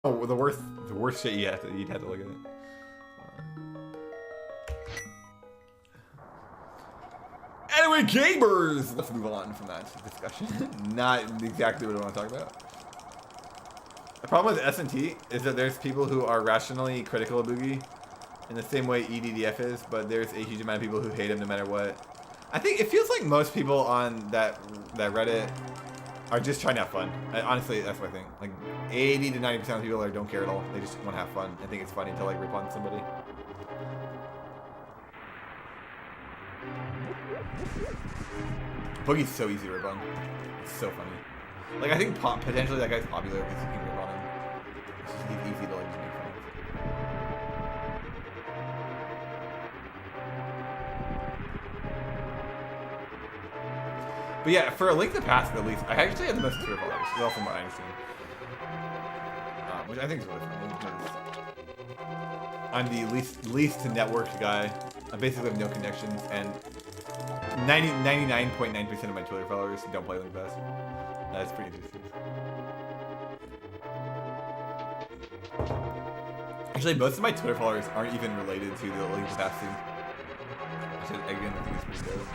Oh, the worst shit you'd have to look at it. Anyway, gamers! Let's move on from that discussion. Not exactly what I want to talk about. The problem with S&T is that there's people who are rationally critical of Boogie in the same way EDDF is, but there's a huge amount of people who hate him no matter what. I think it feels like most people on that Reddit are just trying to have fun. Honestly, that's my thing. Like 80 to 90% of people don't care at all. They just want to have fun. I think it's funny to like rip on somebody. Boogie's so easy to rip on. It's so funny. Like I think potentially that guy's popular because you can rip on him. It's just easy to like just make fun of. But yeah, for A Link to the Past at least, I actually had the most Twitter followers, well from what I understand. Which I think is really funny because I'm the least networked guy. I basically have no connections, and 99.9% of my Twitter followers don't play Link to the Past. That's pretty interesting. Actually, most of my Twitter followers aren't even related to the Link to the Past team. Which again, I think is pretty dope.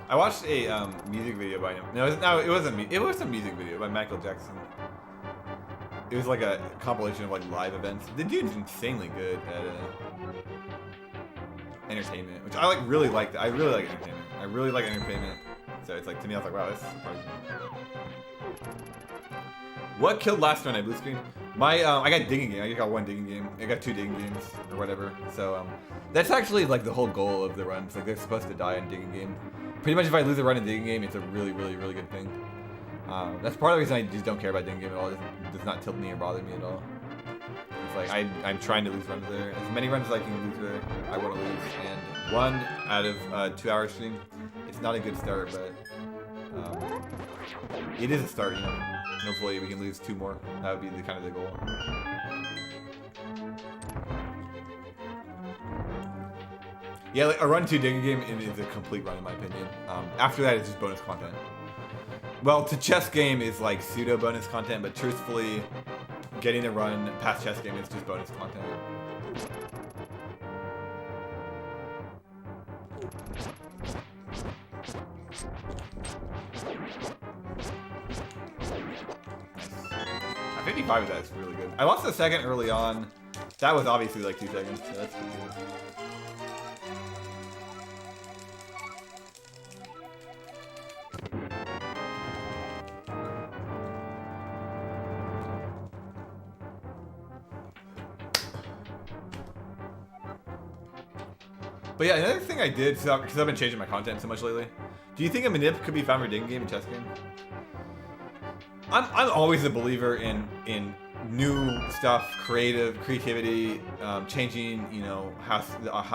I watched a music video by him. No, it wasn't. It was a music video by Michael Jackson. It was like a compilation of like live events. The dude's insanely good at entertainment, which I like. Really like. I really like entertainment. I really like entertainment. So it's like to me, I was like, wow, this is surprising. What killed last night? Blue screen. My I got digging game. I got one digging game. I got 2 digging games or whatever. So that's actually like the whole goal of the runs. Like they're supposed to die in digging game. Pretty much if I lose a run in digging game, it's a really, really, really good thing. That's part of the reason I just don't care about digging game at all. It does not tilt me or bother me at all. It's like I'm trying to lose runs there. As many runs as I can lose there, I want to lose. And 1 out of 2-hour stream, it's not a good start, but it is a start, you know. Hopefully we can lose 2 more. That would be the kind of the goal. Yeah, like a run 2 digging game is a complete run in my opinion. After that, it's just bonus content. Well, to chess game is like pseudo bonus content, but truthfully, getting a run past chess game is just bonus content. Nice. 55 of that is really good. I lost the second early on. That was obviously like 2 seconds, so that's pretty good. But yeah, another thing I did, because I've been changing my content so much lately. Do you think a manip could be found for digging game and chess game? I'm always a believer in new stuff, creativity, changing, you know, how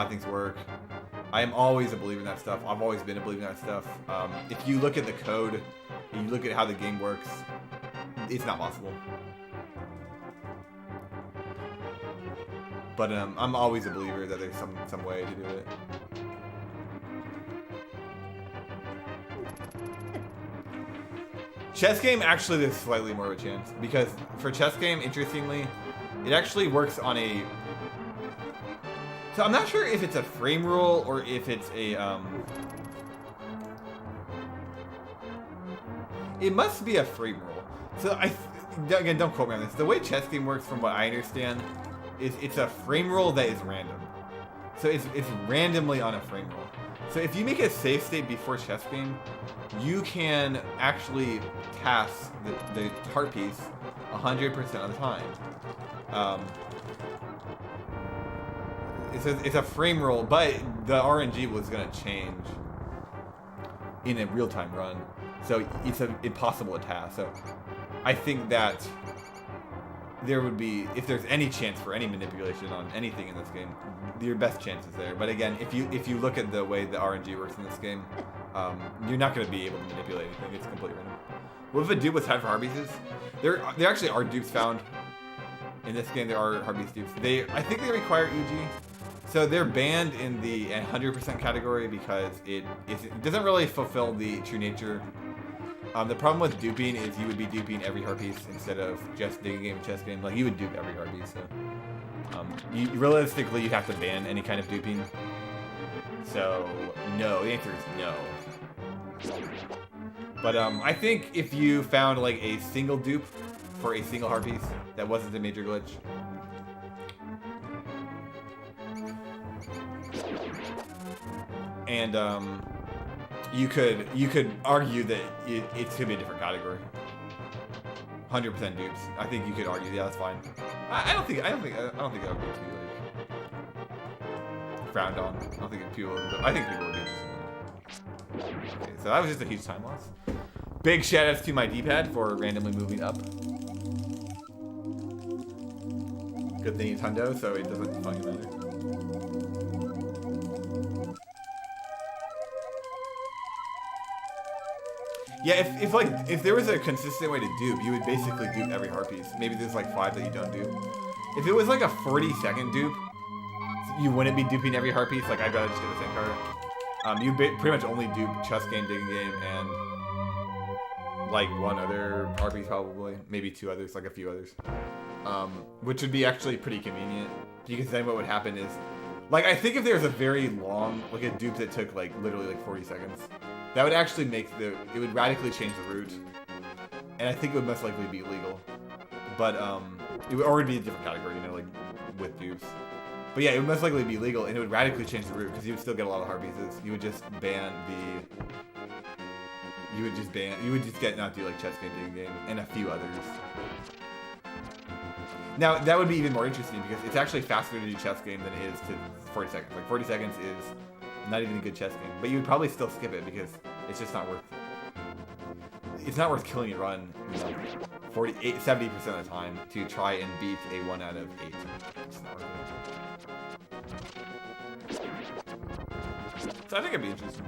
things work. I am always a believer in that stuff. I've always been a believer in that stuff. If you look at the code, and you look at how the game works, it's not possible. But I'm always a believer that there's some way to do it. Chess game, actually, there's slightly more of a chance. Because for chess game, interestingly, it actually works on a... So I'm not sure if it's a frame rule or if it's a... It must be a frame rule. So again, don't quote me on this. The way chess game works, from what I understand, is it's a frame rule that is random. So it's randomly on a frame rule. So if you make a save state before chess game, you can actually task the heart piece 100% of the time. It's a frame rule, but the RNG was gonna change in a real-time run. So it's impossible to task. So I think that there would be, if there's any chance for any manipulation on anything in this game, your best chance is there. But again, if you look at the way the RNG works in this game, you're not going to be able to manipulate anything. It's completely random. What if a dupe was tied for Harpieces? There actually are dupes found. In this game, there are Harpies dupes. I think they require EG. So they're banned in the 100% category because it doesn't really fulfill the true nature. The problem with duping is you would be duping every Harpies instead of just digging game and chess game. Like, you would dupe every Harpies, so... realistically, you have to ban any kind of duping. So, no. The answer is no. But, I think if you found, like, a single dupe for a single Harpies that wasn't a major glitch... And, you could argue that it should be a different category. 100% dupes. I think you could argue, yeah, that's fine. I don't think that would be too like frowned on. I think people would be interested in that. Okay, so that was just a huge time loss. Big shout outs to my D-pad for randomly moving up. Good thing it's hundo, so it doesn't fucking matter. Yeah, if there was a consistent way to dupe, you would basically dupe every Harpies. Maybe there's like 5 that you don't dupe. If it was like a 40-second dupe, you wouldn't be duping every Harpies. Like, I'd rather just get the same card. You pretty much only dupe chess game, digging game, and like 1 other Harpies probably, maybe 2 others, like a few others. Which would be actually pretty convenient, because then what would happen is, like, I think if there's a very long, like a dupe that took like literally like 40 seconds. That would actually make it would radically change the route. And I think it would most likely be illegal. But, it would already be a different category, you know, like, with dupes. But yeah, it would most likely be legal, and it would radically change the route, because you would still get a lot of Harpieces. You would just ban you would just get not do, like, chess game, digging game, and a few others. Now, that would be even more interesting, because it's actually faster to do chess game than it is to 40 seconds. Like, 40 seconds is not even a good chess game, but you would probably still skip it because it's just not worth. It's not worth killing your run, you know, 70% of the time to try and beat a 1 out of 8. It's not worth it. So I think it'd be interesting.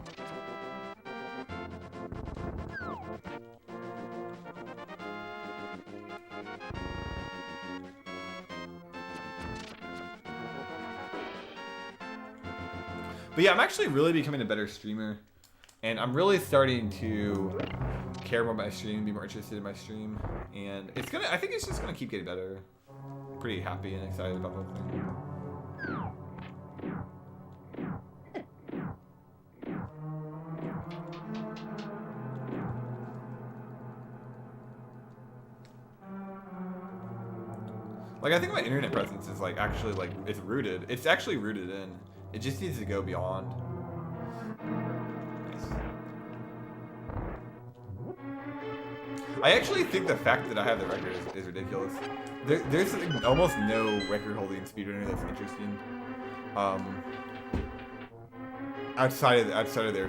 But yeah, I'm actually really becoming a better streamer, and I'm really starting to care more about my stream, be more interested in my stream, and I think it's just gonna keep getting better. I'm pretty happy and excited about the whole thing. Like, I think my internet presence is like actually like it's rooted. It's actually rooted in. It just needs to go beyond. Nice. I actually think the fact that I have the record is ridiculous. There's almost no record-holding speedrunner that's interesting. Outside of their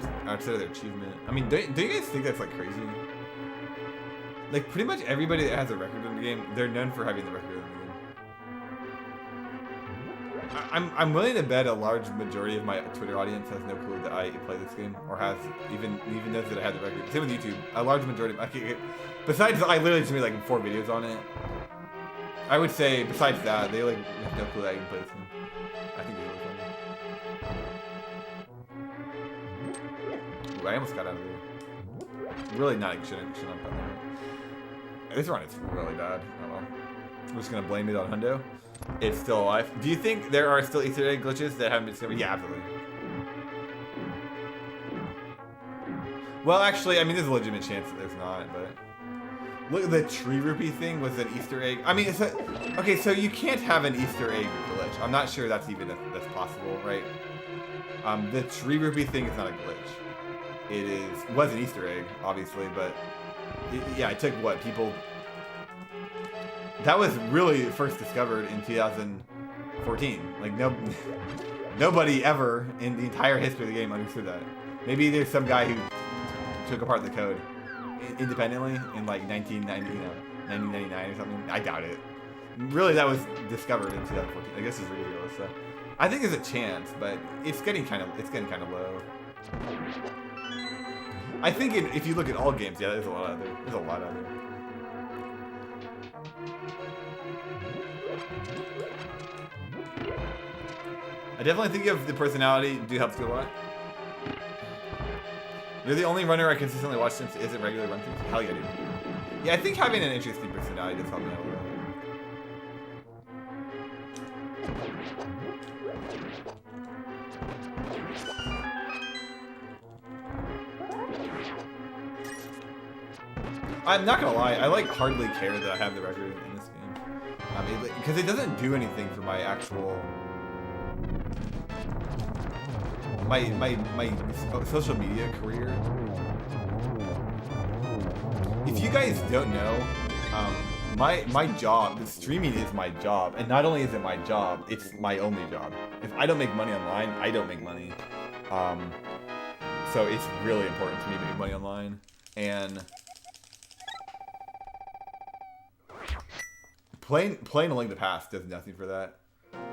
achievement. I mean, don't you guys think that's like crazy? Like, pretty much everybody that has a record in the game, they're known for having the record in the game. I'm willing to bet a large majority of my Twitter audience has no clue that I play this game, or has even knows that I have the record. Same with YouTube. A large majority. Besides, I literally just made like 4 videos on it. I would say, besides that, they like have no clue that I even play this game. I think it's really funny. Ooh, I almost got out of there. Really not shouldn't have done that. This run is really bad. Oh well. I'm just gonna blame it on Hundo. It's still alive. Do you think there are still Easter egg glitches that haven't been discovered? Yeah, absolutely. Well, actually, I mean, there's a legitimate chance that there's not, but... Look, the tree rupee thing was an Easter egg. I mean, okay, so you can't have an Easter egg glitch. I'm not sure that's possible, right? The tree rupee thing is not a glitch. It was an Easter egg, obviously, but... yeah, it took, what, people... That was really first discovered in 2014. Like, nobody ever in the entire history of the game understood that. Maybe there's some guy who took apart the code independently in like 1999 or something. I doubt it. Really, that was discovered in 2014. I guess it's ridiculous. So I think there's a chance, but it's getting kind of low. I think if you look at all games, yeah, there's a lot out there. There's a lot out there. I definitely think you have the personality do help you a lot. You're the only runner I consistently watch since isn't regular run throughs. Hell yeah, dude. Yeah, I think having an interesting personality does help me out a little bit. I'm not gonna lie, I like hardly care that I have the record in this game. Because it doesn't do anything for my actual... My social media career. If you guys don't know, my job, the streaming is my job, and not only is it my job, it's my only job. If I don't make money online, I don't make money. So it's really important to me to make money online, and playing A Link to the Past does nothing for that.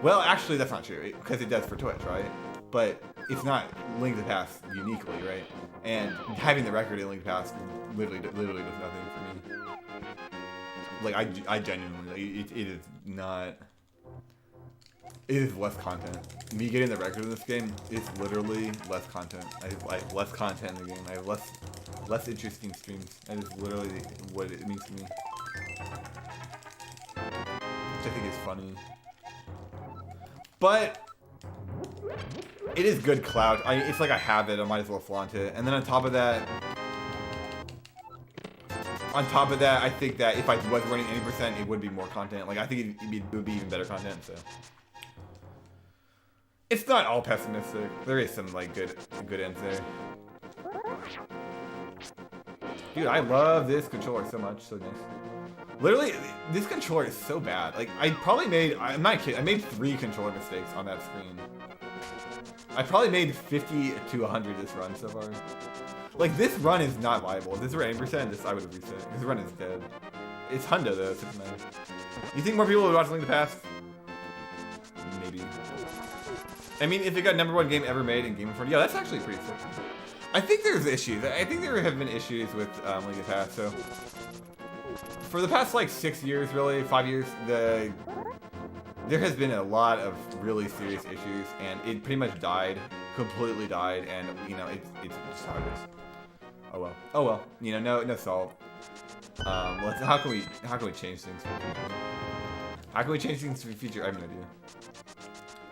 Well, actually, that's not true, because it does for Twitch, right? But it's not Link to the Past uniquely, right? And having the record in Link to the Past literally does nothing for me. Like, I genuinely, it is not... It is less content. Me getting the record in this game is literally less content. I have like less content in the game. I have less interesting streams. That is literally what it means to me. Which I think is funny. But it is good clout. It's like I have it. I might as well flaunt it. And then on top of that, I think that if I was running 80%, it would be more content. Like I think it would be even better content. So it's not all pessimistic. There is some like good ends there. Dude, I love this controller so much. So nice. Literally, this controller is so bad. Like I probably made. I'm not kidding. I made 3 controller mistakes on that screen. I probably made 50 to 100 this run so far. Like, this run is not viable. If this were 80%, I would have reset. This run is dead. It's Honda, though, so it doesn't matter. You think more people would watch Link to the Past? Maybe. I mean, if it got #1 game ever made in Game Informer, yeah, that's actually pretty sick. I think there's issues. I think there have been issues with Link to the Past, so... For the past, like, 6 years, really, 5 years, there has been a lot of really serious issues, and it pretty much died, completely died, and you know it's just how it is. Oh well. Oh well. You know, no salt. How can we change things for the future? How can we change things for the future? I have no idea.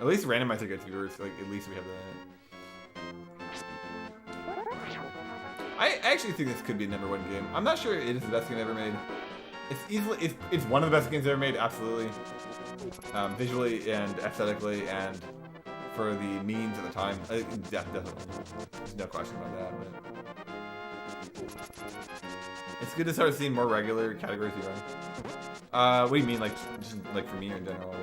At least randomizer gets viewers. Like at least we have that. I actually think this could be a #1 game. I'm not sure it is the best game ever made. It's one of the best games ever made. Absolutely. Visually and aesthetically and for the means at the time, definitely. There's no question about that. But it's good to start seeing more regular categories you run. What do you mean, like just like for me or in general?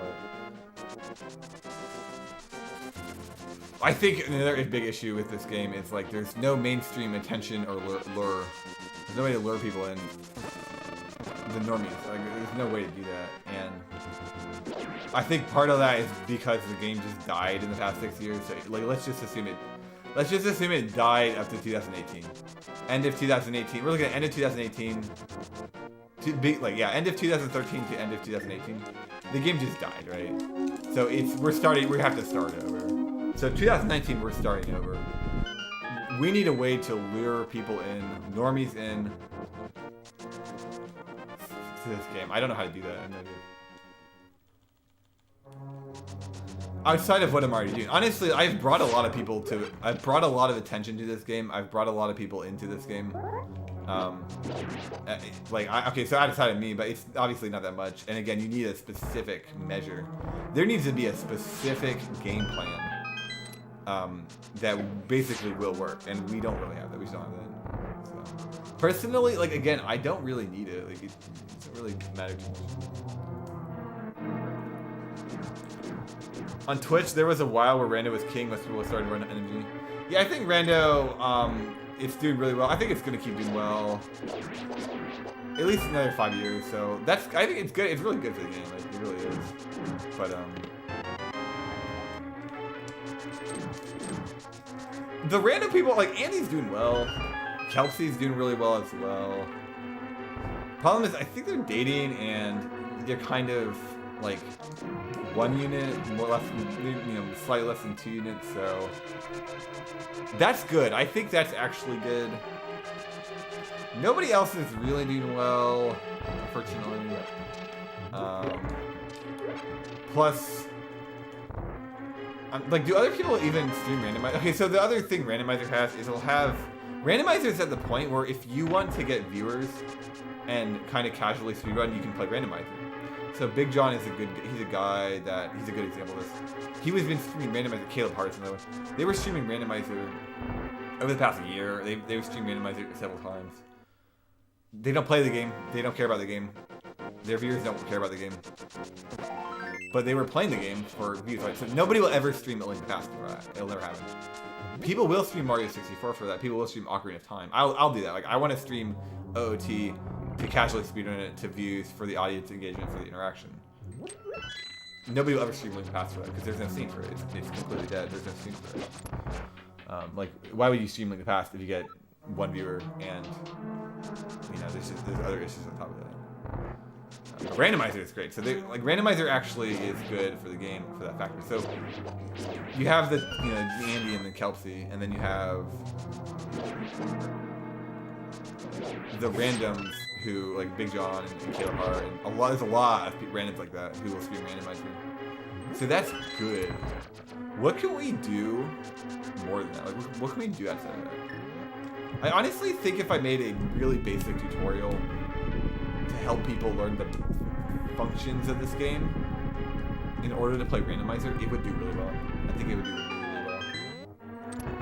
I think another big issue with this game is like there's no mainstream attention or lure. There's no way to lure people in. The normies, like there's no way to do that, and I think part of that is because the game just died in the past 6 years. So, like, let's just assume it died up to 2018. End of 2018. We're looking at end of 2018 to be like end of 2013 to end of 2018. The game just died, right? So we have to start over. So 2019 we're starting over. We need a way to lure people in, normies in to this game. I don't know how to do that. Outside of what I'm already doing. Honestly, I've brought a lot of attention to this game. I've brought a lot of people into this game. Okay, so outside of me, but it's obviously not that much. And again, you need a specific measure. There needs to be a specific game plan that basically will work. And we don't really have that. We just don't have that. So, personally, like, again, I don't really need it. Like, it doesn't really matter too much. On Twitch, there was a while where Rando was king. Most people started running energy. Yeah, I think Rando, it's doing really well. I think it's gonna keep doing well. At least another 5 years. So I think it's good. It's really good for the game. Like it really is. But the random people, like Andy's doing well. Kelsey's doing really well as well. Problem is, I think they're dating and they're kind of like 1 unit, more or less, slightly less than 2 units. So that's good. I think that's actually good. Nobody else is really doing well, unfortunately. Plus, like, do other people even stream randomizer? Okay, so the other thing randomizer has is it'll have randomizers at the point where if you want to get viewers and kind of casually speedrun, you can play randomizer. So Big John is he's a guy that, he's a good example of this. He was been streaming randomizer, Caleb Hart's another one. They were streaming randomizer over the past year. They were streaming randomizer several times. They don't play the game. They don't care about the game. Their viewers don't care about the game. But they were playing the game for views, right? So nobody will ever stream A Link to the Past for that. It'll never happen. People will stream Mario 64 for that. People will stream Ocarina of Time. I'll do that. Like, I want to stream OOT to casually speedrun it to views for the audience engagement, for the interaction. Nobody will ever stream Link to the Past for that because there's no scene for it. It's completely dead. There's no scene for it. Like, why would you stream Link to the Past if you get 1 viewer and, there's other issues on top of that. Randomizer is great. So randomizer actually is good for the game for that factor. So you have the Andy and the Kelsey, and then you have the randoms who like Big John and Caleb Hart, and there's a lot of randoms like that who will stream randomizer. So that's good. What can we do more than that? Like, what can we do outside of that? I honestly think if I made a really basic tutorial to help people learn the functions of this game in order to play randomizer, it would do really well. I think it would do really well.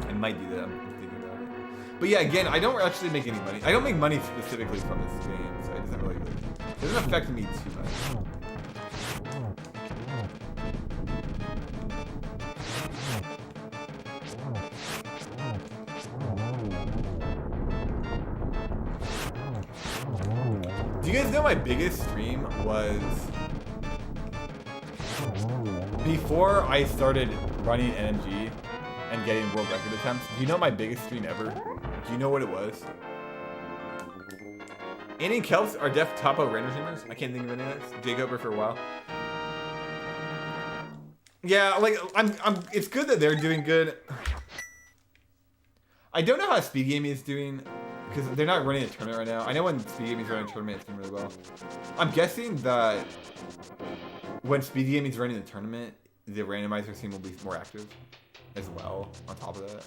I might do that. I'm thinking about it. But yeah, again, I don't actually make any money. I don't make money specifically from this game, so it doesn't affect me too much. Do you guys know my biggest stream was before I started running NMG and getting world record attempts? Do you know my biggest stream ever? Do you know what it was? Andy and Kels are top random streamers. I can't think of any of this. Jacob for a while. Yeah, like it's good that they're doing good. I don't know how Speed Gaming is doing, because they're not running a tournament right now. I know when Speed Gaming's running a tournament, it's doing really well. I'm guessing that when Speed Gaming's running the tournament, the randomizer team will be more active as well, on top of that.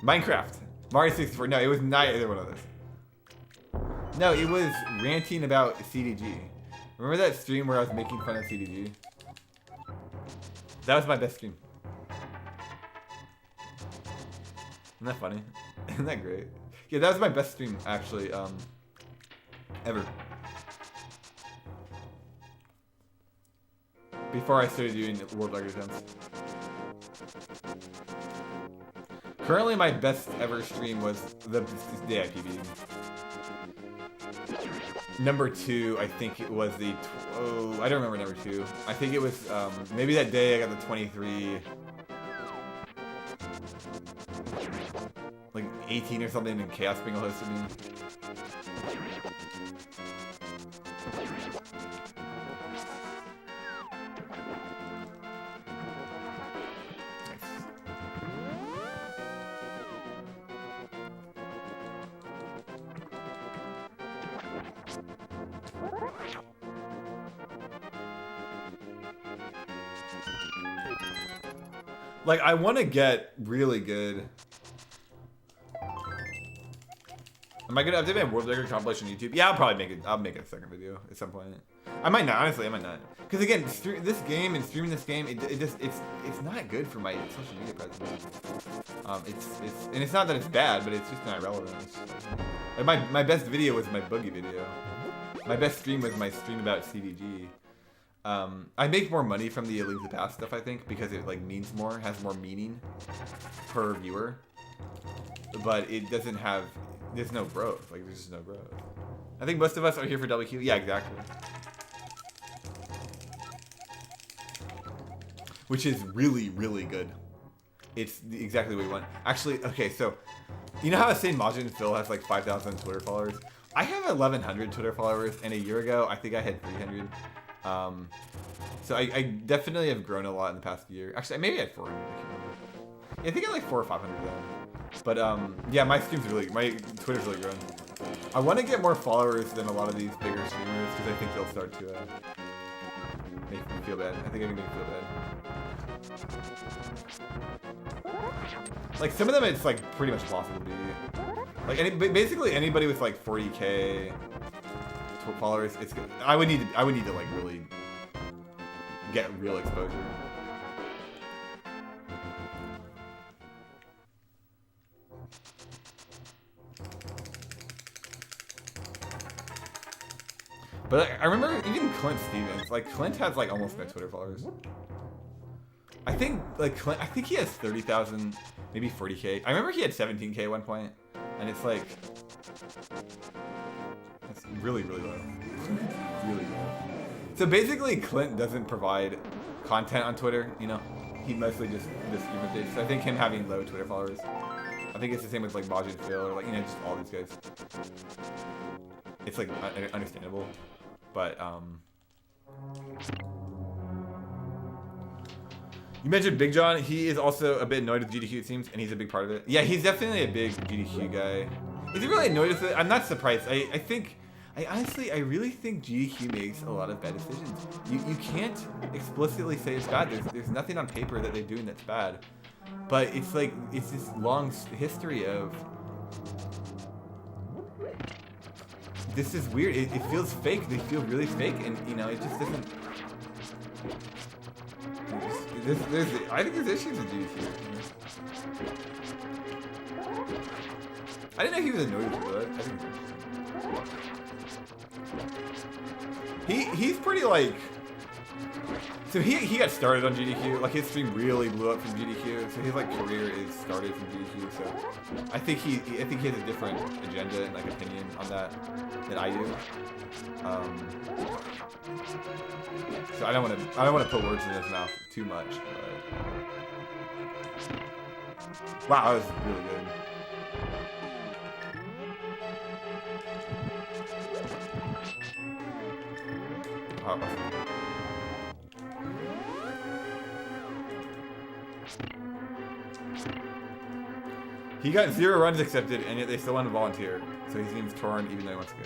Minecraft. Mario 64. No, it was not either one of those. No, it was ranting about CDG. Remember that stream where I was making fun of CDG? That was my best stream. Isn't that funny? Isn't that great? Yeah, that was my best stream, actually, ever. Before I started doing world record attempts. Currently, my best ever stream was the DIPB. Number 2, I think it was the... I don't remember number 2. I think it was, maybe that day I got the 23... like 18 or something, and Chaos Bingo hosted me. Like, I want to get really good. Am I gonna update my world record compilation on YouTube? Yeah, I'll probably make it. I'll make a second video at some point. I might not. Honestly, I might not. Because again, this game and streaming this game, it's not good for my social media presence. And it's not that it's bad, but it's just not relevant. Like my best video was my boogie video. My best stream was my stream about CDG. I make more money from the A Link to the Past stuff, I think, because it like means more, has more meaning per viewer. But it doesn't have. There's no growth. Like, there's just no growth. I think most of us are here for WQ. Yeah, exactly. Which is really, really good. it's exactly what we want. Actually, okay, so you know how I was saying Majin Phil has like 5,000 Twitter followers? I have 1,100 Twitter followers, and a year ago I think I had 300. So I definitely have grown a lot in the past year. Actually, maybe I had 400. I can't remember. Yeah, I think I had like 400 or 500 then. But yeah, my Twitter's really grown. I want to get more followers than a lot of these bigger streamers because I think they'll start to make me feel bad. I think I can make me feel bad. Like some of them, it's like pretty much possible to be. Like basically anybody with like 40K followers, it's good. I would need to like really get real exposure. But I remember even Clint Stevens, like Clint has like almost no Twitter followers. I think like Clint, I think he has 30,000, maybe 40K. I remember he had 17K at one point, and it's like, that's really, really low. Really low. So basically Clint doesn't provide content on Twitter, you know? He mostly just stream updates. So I think him having low Twitter followers, I think it's the same with like Majin Phil or like, you know, just all these guys. It's like understandable. But, you mentioned Big John. He is also a bit annoyed with GDQ, it seems, and he's a big part of it. Yeah, he's definitely a big GDQ guy. Is he really annoyed with it? I'm not surprised. I really think GDQ makes a lot of bad decisions. You can't explicitly say it's bad. There's nothing on paper that they're doing that's bad. But it's like, it's this long history of... This is weird. It feels fake. They feel really fake, and you know, it just doesn't. I think there's issues with GDQ. I didn't know he was annoyed with that. I think he's pretty like. So he got started on GDQ. Like his stream really blew up from GDQ. So his like career is started from GDQ. So I think he has a different agenda and like opinion on that than I do. So I don't want to put words in his mouth too much. But wow, that was really good. Oh. He got 0 runs accepted, and yet they still want to volunteer. So he seems torn, even though he wants to go.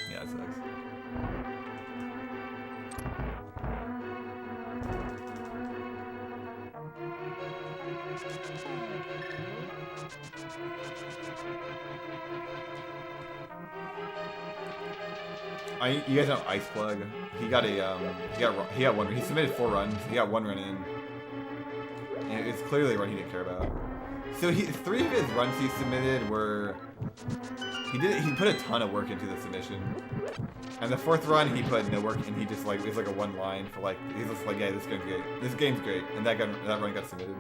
Yeah, that sucks. You guys know Ice Plug? He got one. He submitted 4 runs. He got 1 run in, and it's clearly a run he didn't care about. So 3 of his runs he submitted were he put a ton of work into the submission, and the 4th run he put no work, and he just like it was like a 1 line for like he's just like, yeah, this game's great. This game's great, and that run got submitted.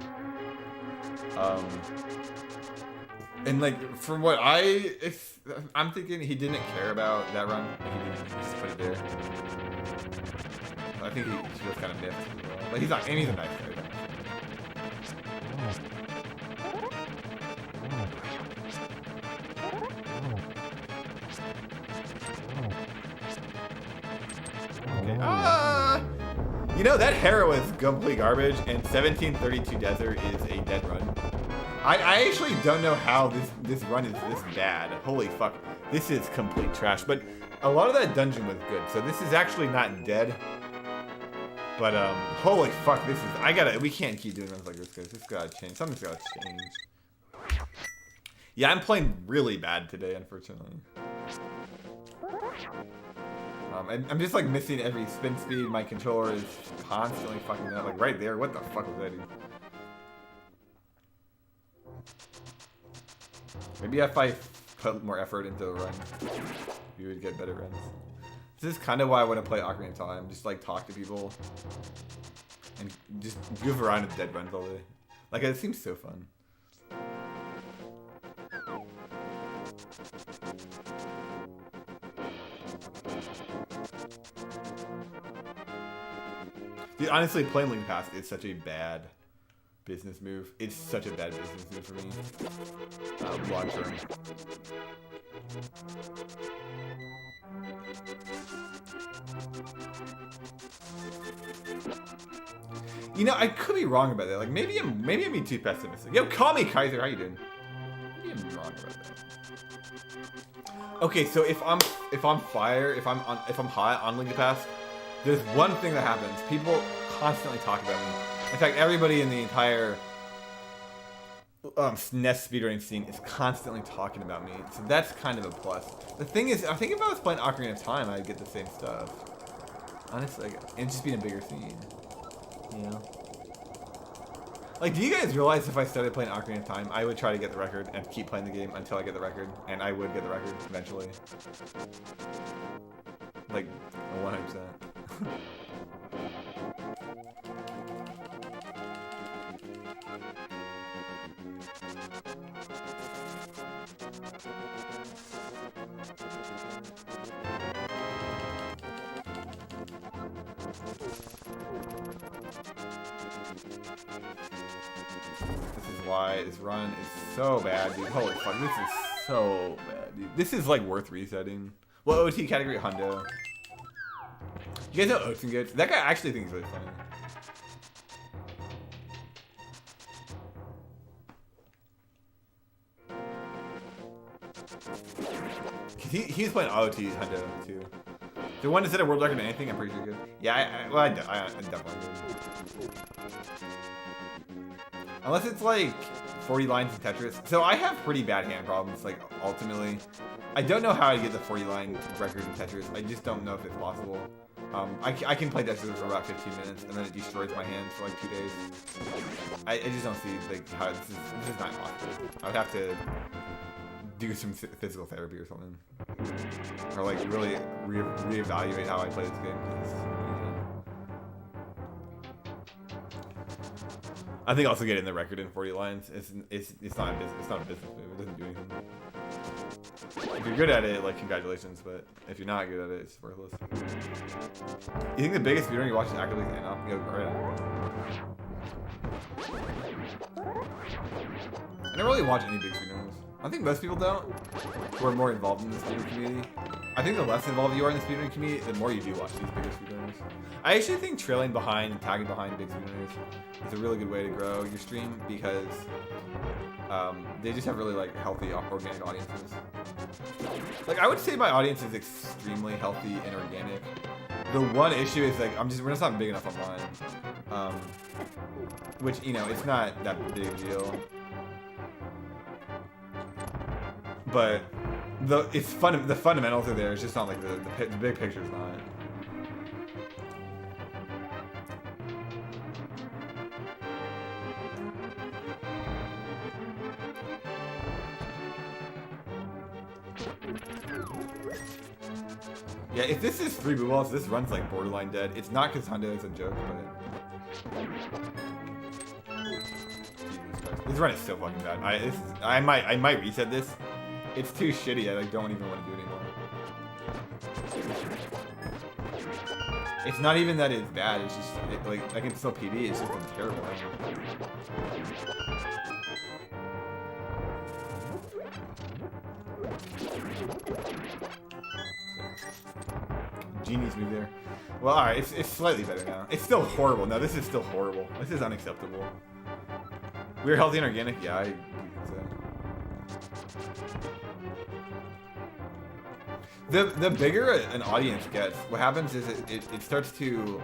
And like from what I'm thinking, he didn't care about that run. Like he didn't just put it there. I think he was kind of miffed. Like he's a nice guy. Okay. You know that Hera was complete garbage, and 1732 Desert is a dead run. I actually don't know how this run is this bad. Holy fuck. This is complete trash. But a lot of that dungeon was good. So this is actually not dead. But holy fuck, we can't keep doing things like this, guys. This gotta change. Something's gotta change. Yeah, I'm playing really bad today, unfortunately. I'm just like missing every spin speed. My controller is constantly fucking up. Like right there. What the fuck was that, dude? Maybe if I put more effort into a run, we would get better runs. This is kind of why I want to play Ocarina of Time. Just like talk to people and just goof around with dead runs all day. Like it seems so fun. Dude, honestly, playing Link Pass is such a bad business move. It's such a bad business move for me. Long term. You know, I could be wrong about that. Like maybe I'm being too pessimistic. Yo, call me Kaiser. How you doing? Maybe I'm wrong about that. Okay, so if I'm hot on Link Pass, there's one thing that happens. People constantly talk about me. In fact, everybody in the entire NES speedrunning scene is constantly talking about me. So that's kind of a plus. The thing is, I think if I was playing Ocarina of Time, I'd get the same stuff. Honestly, it'd just be a bigger scene. You know? Like, do you guys realize if I started playing Ocarina of Time, I would try to get the record and keep playing the game until I get the record, and I would get the record eventually. Like, 100%. This is why this run is so bad, dude. Holy fuck, this is so bad, dude. This is like worth resetting. Well, OT category Hundo. You guys know Oats and Goats? That guy actually thinks he's really funny. He's playing OT Hundo too. The one that set a world record in anything, I'm pretty sure good. Yeah, I definitely good. Unless it's like 40 lines in Tetris. So I have pretty bad hand problems, like ultimately. I don't know how I get the 40 line record in Tetris. I just don't know if it's possible. I can play Tetris for about 15 minutes and then it destroys my hands for like 2 days. I just don't see like how this is not possible. I would have to do some physical therapy or something. Or like really reevaluate how I play this game. I think also getting the record in 40 lines it's not a business move. It doesn't do anything. If you're good at it, like congratulations, but if you're not good at it, it's worthless. You think the biggest speedrunner you watch is actively stand up? Go right. I never really watch any big speedrunners. I think most people don't, who are more involved in the speedrunning community. I think the less involved you are in the speedrunning community, the more you do watch these bigger speedrunners. I actually think trailing behind and tagging behind big speedrunners is a really good way to grow your stream because they just have really like healthy organic audiences. Like I would say my audience is extremely healthy and organic. The one issue is like we're just not big enough online, which you know it's not that big a deal. But the fundamentals are there. It's just not like the big picture's not. Yeah, if this is 3 blue balls, this runs like borderline dead. It's not because Hundo is a joke, but this run is so fucking bad. I might reset this. It's too shitty. I like don't even want to do it anymore. It's not even that it's bad. It's just like I can still PB. It's just a terrible run. Genius move there. Well, alright, it's slightly better now. It's still horrible. No, this is still horrible. This is unacceptable. We're healthy and organic? Yeah, I think so. The bigger an audience gets, what happens is it starts to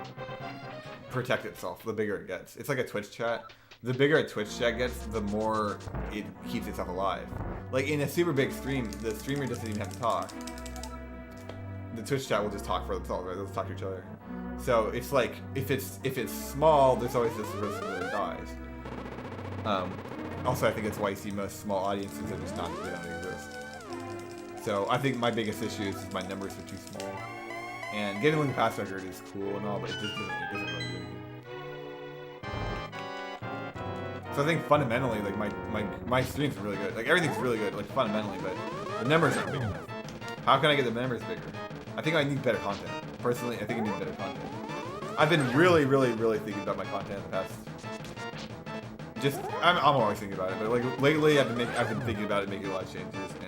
protect itself the bigger it gets. It's like a Twitch chat. The bigger a Twitch chat gets, the more it keeps itself alive. Like in a super big stream, the streamer doesn't even have to talk. The Twitch chat will just talk for themselves, right? They'll talk to each other. So it's like if it's small, there's always this risk that it dies. Also, I think that's why you see most small audiences are just not they don't exist. So I think my biggest issue is my numbers are too small. And getting Link Pass record is cool and all, but it doesn't really do anything. So I think fundamentally, like my streams are really good. Like everything's really good, like fundamentally, but the numbers aren't big enough. How can I get the numbers bigger? I think I need better content. Personally, I think I need better content. I've been really thinking about my content in the past. I'm always thinking about it, but like lately I've been thinking about it, making a lot of changes, and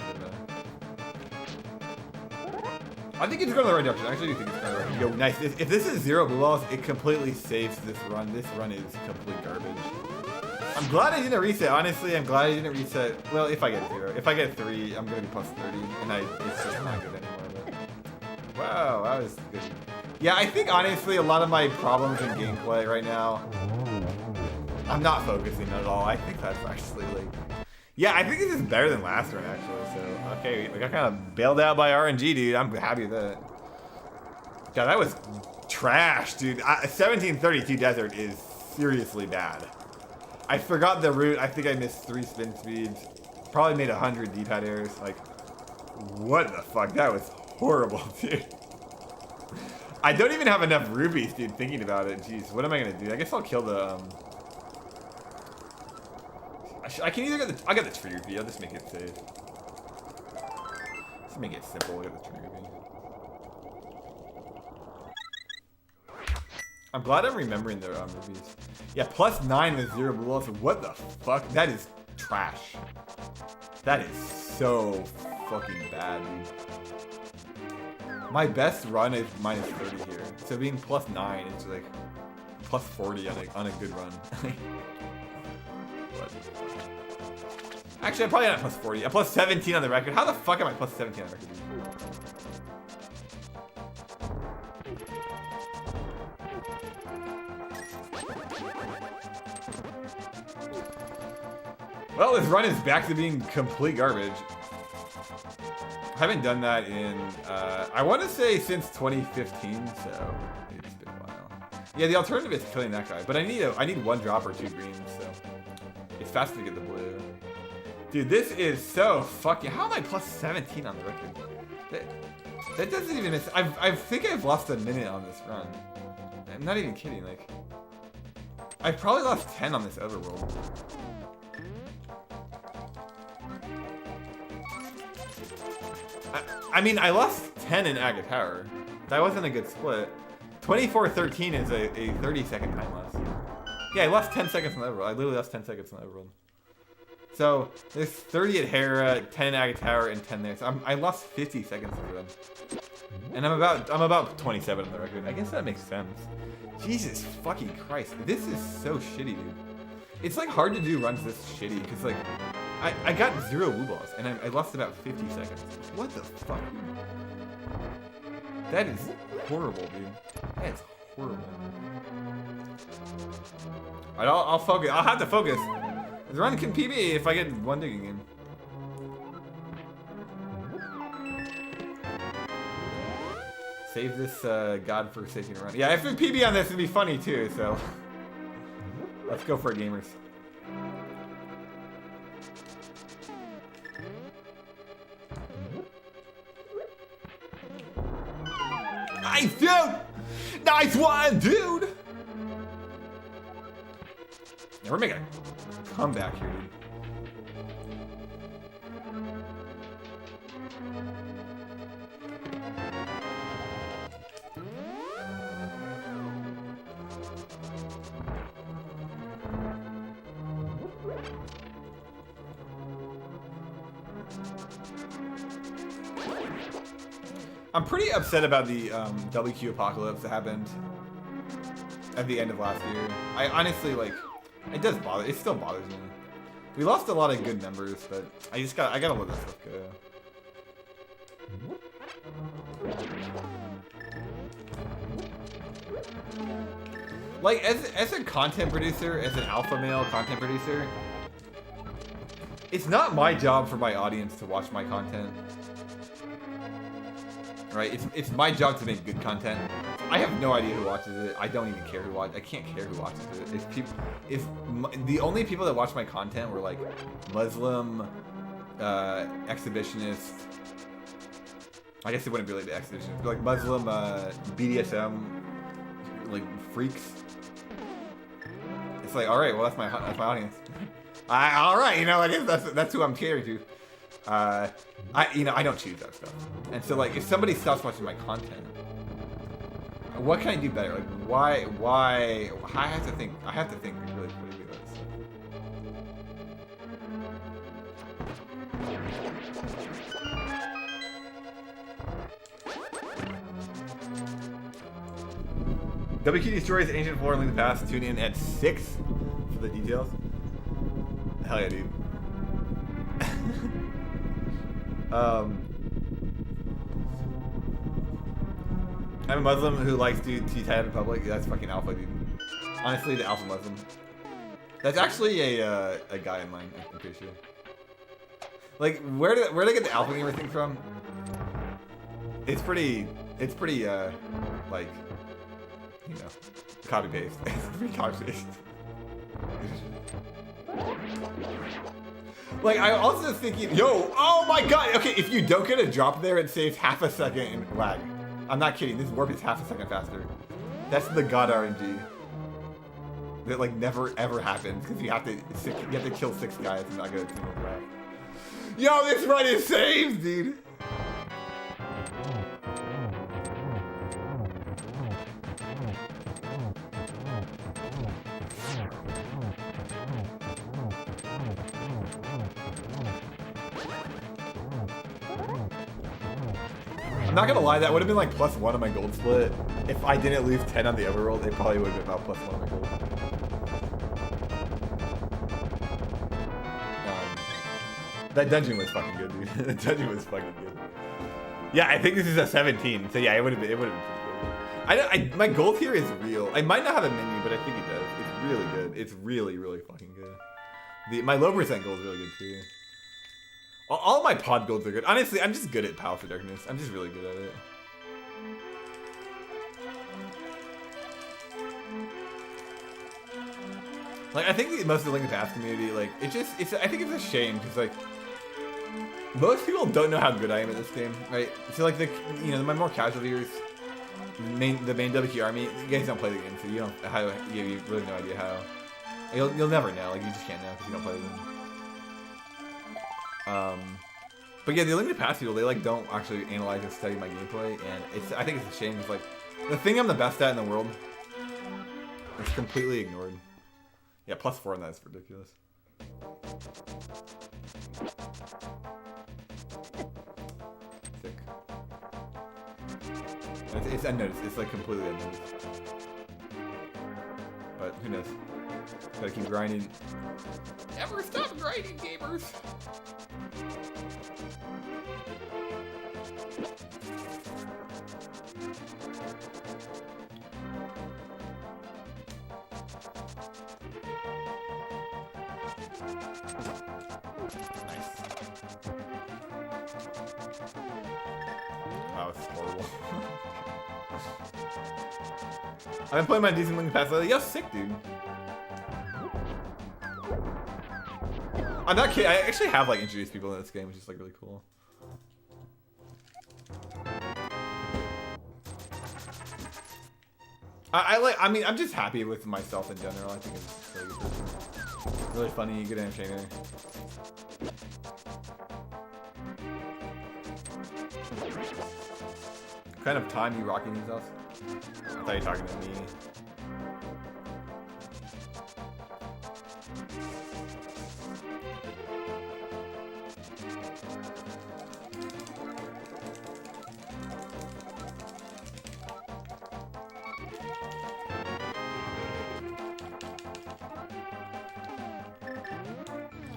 I think it's going in the right direction. I actually do think it's going in the right direction. Yo, nice. If this is 0 blue balls, it completely saves this run. This run is complete garbage. I'm glad I didn't reset. Honestly, I'm glad I didn't reset. Well, if I get 0. If I get 3, I'm going to be plus 30, and it's just not good anymore. But... Wow, that was good. Yeah, I think honestly a lot of my problems in gameplay right now, I'm not focusing at all. I think that's actually like... Yeah, I think this is better than last run, actually. So, okay, we got kind of bailed out by RNG, dude. I'm happy with that. God, that was trash, dude. 1732 Desert is seriously bad. I forgot the route. I think I missed 3 spin speeds. Probably made 100 D-pad errors. Like, what the fuck? That was horrible, dude. I don't even have enough rubies, dude, thinking about it. Jeez, what am I going to do? I guess I'll kill the... I can either get the... I'll get the tree rupee. I'll just make it safe. Just make it simple. I'll get the tree rupee. I'm glad I'm remembering the rubies. Yeah, plus 9 with 0 blue balls. What the fuck? That is trash. That is so fucking bad, dude. My best run is minus 30 here. So being plus 9 is like plus 40 on a good run. Actually, I'm probably not plus 40. I'm plus 17 on the record. How the fuck am I plus 17 on the record? Well, this run is back to being complete garbage. I haven't done that in, I want to say since 2015, so it's been a while. Yeah, the alternative is killing that guy, but I need 1 drop or 2 greens, so it's faster to get the blue. Dude, this is so fucking... How am I plus 17 on the record? That doesn't even... I think I've lost a minute on this run. I'm not even kidding, like... I've probably lost 10 on this overworld. I mean, I lost 10 in Agate Tower. That wasn't a good split. 24-13 is a 30-second time loss. Yeah, I lost 10 seconds in the overworld. I literally lost 10 seconds in the overworld. So, there's 30 at Hera, 10 in Agate Tower, and 10 there. So I lost 50 seconds in the run. And I'm about 27 on the record. I guess that makes sense. Jesus fucking Christ. This is so shitty, dude. It's like hard to do runs this shitty, because like, I got 0 blue balls, and I lost about 50 seconds. What the fuck? That is horrible, dude. That is horrible. Alright, I'll focus. I'll have to focus. The run can PB if I get 1 digging in. Save this godforsaken run. Yeah, if we PB on this, it'd be funny too, so. Let's go for it, gamers. Nice, dude! Nice one, dude! Yeah, we're making a comeback here, dude. I'm pretty upset about the WQ apocalypse that happened at the end of last year. I honestly, like, it does bother. It still bothers me. We lost a lot of good members, but I gotta let that stuff go. Like, as a content producer, as an alpha male content producer, it's not my job for my audience to watch my content. Right? It's my job to make good content. I have no idea who watches it. I don't even care who watches. I can't care who watches it. If the only people that watch my content were like Muslim, exhibitionists. I guess it wouldn't be like the exhibitionists, but like Muslim, BDSM, like freaks. It's like, all right, well that's my audience. All right, you know, I guess that's who I'm catering to. I don't choose that stuff. And so like if somebody stops watching my content, What can I do better? Like, why? I have to think really critically about this. WQ'd destroys ancient floor and Link to the Past. Tune in at 6 for the details. Hell yeah, dude. I'm a Muslim who likes to tie up in public. Yeah, that's fucking alpha, dude. Honestly, the alpha Muslim. That's actually a guy in mine, I'm pretty sure. Like, where did I get the alpha gamer thing from? It's pretty, like, you know, copy paste. It's pretty copy paste. Like, I also thinking, yo, oh my god, okay, if you don't get a drop there, it saves half a second in lag. I'm not kidding, this warp is half a second faster. That's the god RNG. That like never ever happens, because you have to kill 6 guys and not get a single drop. Yo, this run is saved, dude! I'm not gonna lie, that would have been like +1 on my gold split. If I didn't lose 10 on the overworld, it probably would have been about +1 on my gold. That dungeon was fucking good, dude. The dungeon was fucking good. Yeah, I think this is a 17, so yeah, it would have been pretty good. My gold here is real. I might not have a menu, but I think it does. It's really good. It's really, really fucking good. My low percent gold is really good too. All my pod golds are good. Honestly, I'm just good at Power for Darkness. I'm just really good at it. Like, I think most of the Link to the Past community, like, I think it's a shame, because, like, most people don't know how good I am at this game, right? So, like, my more casual viewers, the main WQ army, you guys don't play the game, so you really have no idea how. You'll never know, like, you just can't know because you don't play the game. But yeah, the Link to the Past people, they like don't actually analyze and study my gameplay, and I think it's a shame. It's like the thing I'm the best at in the world, it's completely ignored. Yeah, +4 on that is ridiculous. Sick. It's unnoticed. It's like completely unnoticed. But who knows? Gotta keep grinding. Never stop grinding, gamers. Nice. Wow, it's horrible. I've been playing my decent Link to the Past lately. Yo, sick, dude. I'm not kidding. I actually have like introduced people in this game, which is like really cool. I mean, I'm just happy with myself in general. I think it's really good person. Really funny, good entertainer. What kind of time you rocking yourself? I thought you were talking to me.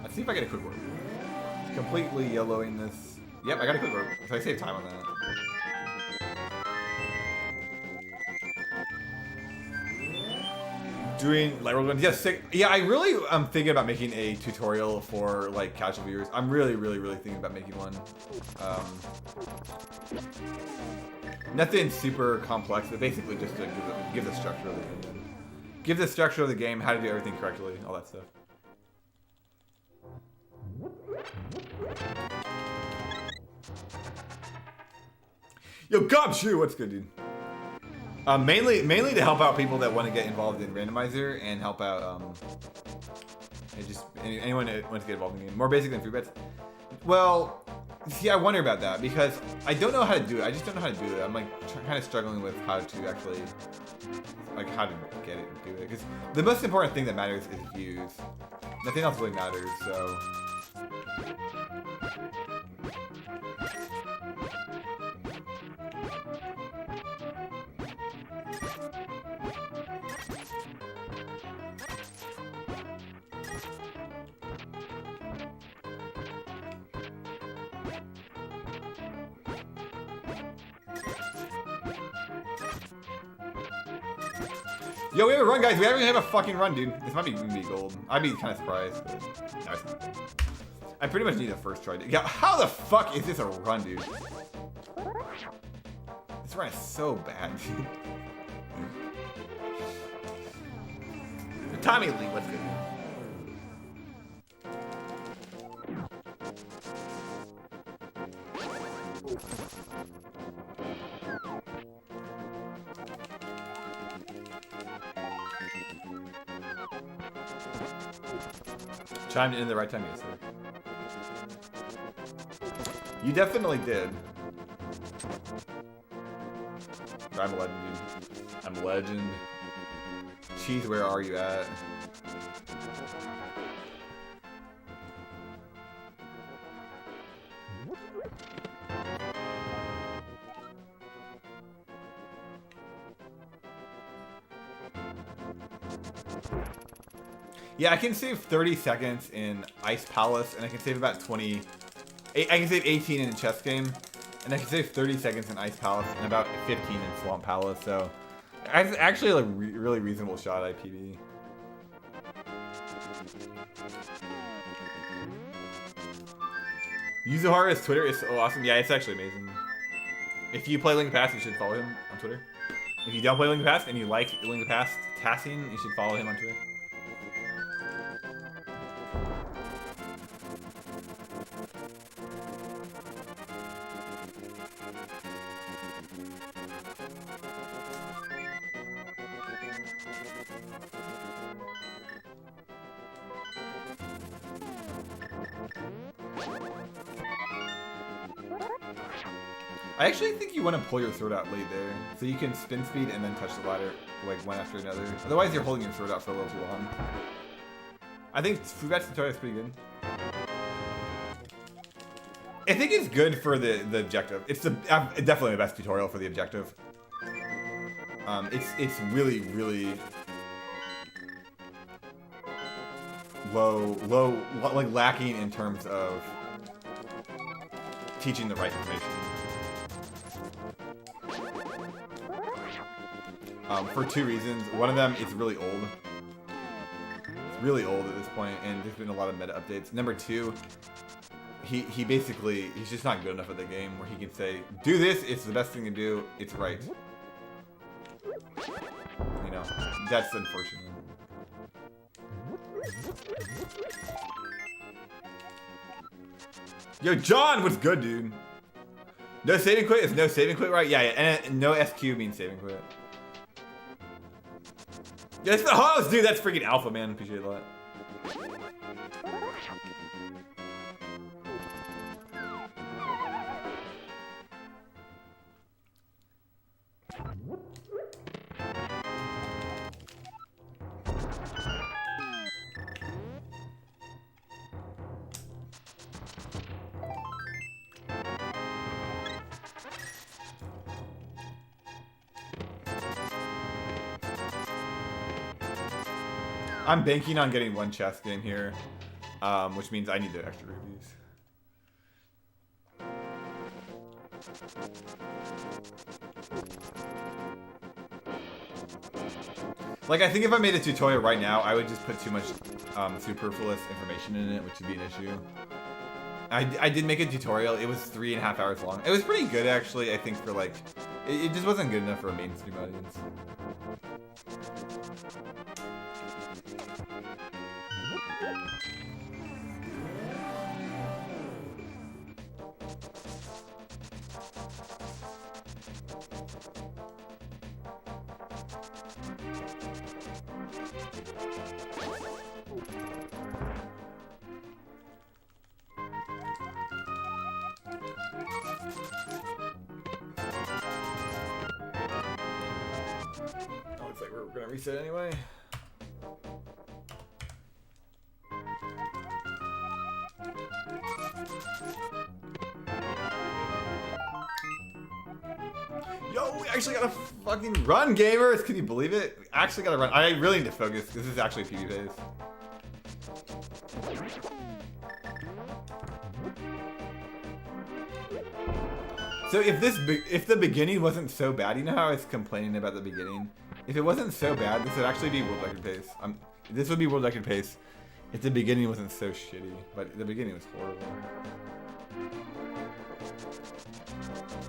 Let's see if I get a quick warp. Completely yellowing this. Yep, I got a quick warp. So I save time on that. Doing light world runs. Yes, sick. Yeah, I really am thinking about making a tutorial for like casual viewers. I'm really thinking about making one. Nothing super complex, but basically just to give the structure of the game. Give the structure of the game, how to do everything correctly, all that stuff. Yo, Gobshoe, what's good, dude? Mainly to help out people that want to get involved in randomizer and help out anyone that wants to get involved in the game. More basic than free bets. Well, See, I wonder about that because I don't know how to do it. I just don't know how to do it. I'm like kind of struggling with how to actually, like how to get it and do it. Because the most important thing that matters is views. Nothing else really matters, so. Yo, we have a run, guys. We haven't even have a fucking run, dude. This might be gold. I'd be kind of surprised. But no, I pretty much need a first try. Yeah, how the fuck is this a run, dude? This run is so bad, dude. Tommy Lee, what's good? Chimed in the right time, yes, sir. You definitely did. I'm a legend, dude. I'm a legend. Cheese, where are you at? Yeah, I can save 30 seconds in Ice Palace, and I can save about 20... I can save 18 in Chess Game, and I can save 30 seconds in Ice Palace, and about 15 in Swamp Palace, so... It's actually a really reasonable shot at IPB. Yuzuhara's Twitter is so awesome. Yeah, it's actually amazing. If you play Link Past, you should follow him on Twitter. If you don't play Link Past and you like Link Past Tassing, you should follow him on Twitter. I actually think you want to pull your sword out late there, so you can spin speed and then touch the ladder like one after another. Otherwise, you're holding your sword out for a little too long. I think Fugat's tutorial is pretty good. I think it's good for the objective. It's definitely the best tutorial for the objective. It's really low, like lacking in terms of teaching the right information. For two reasons. One of them is really old. It's really old at this point, and there's been a lot of meta updates. Number two, he basically, he's just not good enough at the game where he can say, do this, it's the best thing to do, it's right. You know, that's unfortunate. Yo, John, what's good, dude? No saving quit is no saving quit, right? Yeah, and no SQ means saving quit. Yes, the host, dude, that's freaking alpha, man. Appreciate it a lot. I'm banking on getting one chess game here, which means I need the extra rubies. Like, I think if I made a tutorial right now, I would just put too much superfluous information in it, which would be an issue. I did make a tutorial. It was 3.5 hours long. It was pretty good, actually, I think, for, like... It just wasn't good enough for a mainstream audience. Oh, looks like we're gonna reset anyway. Yo, we actually got a fucking run, gamers! Can you believe it? We actually got a run. I really need to focus. This is actually a PB phase. So if the beginning wasn't so bad, you know how I was complaining about the beginning? If it wasn't so bad, this would actually be world record pace. This would be world record pace if the beginning wasn't so shitty. But the beginning was horrible.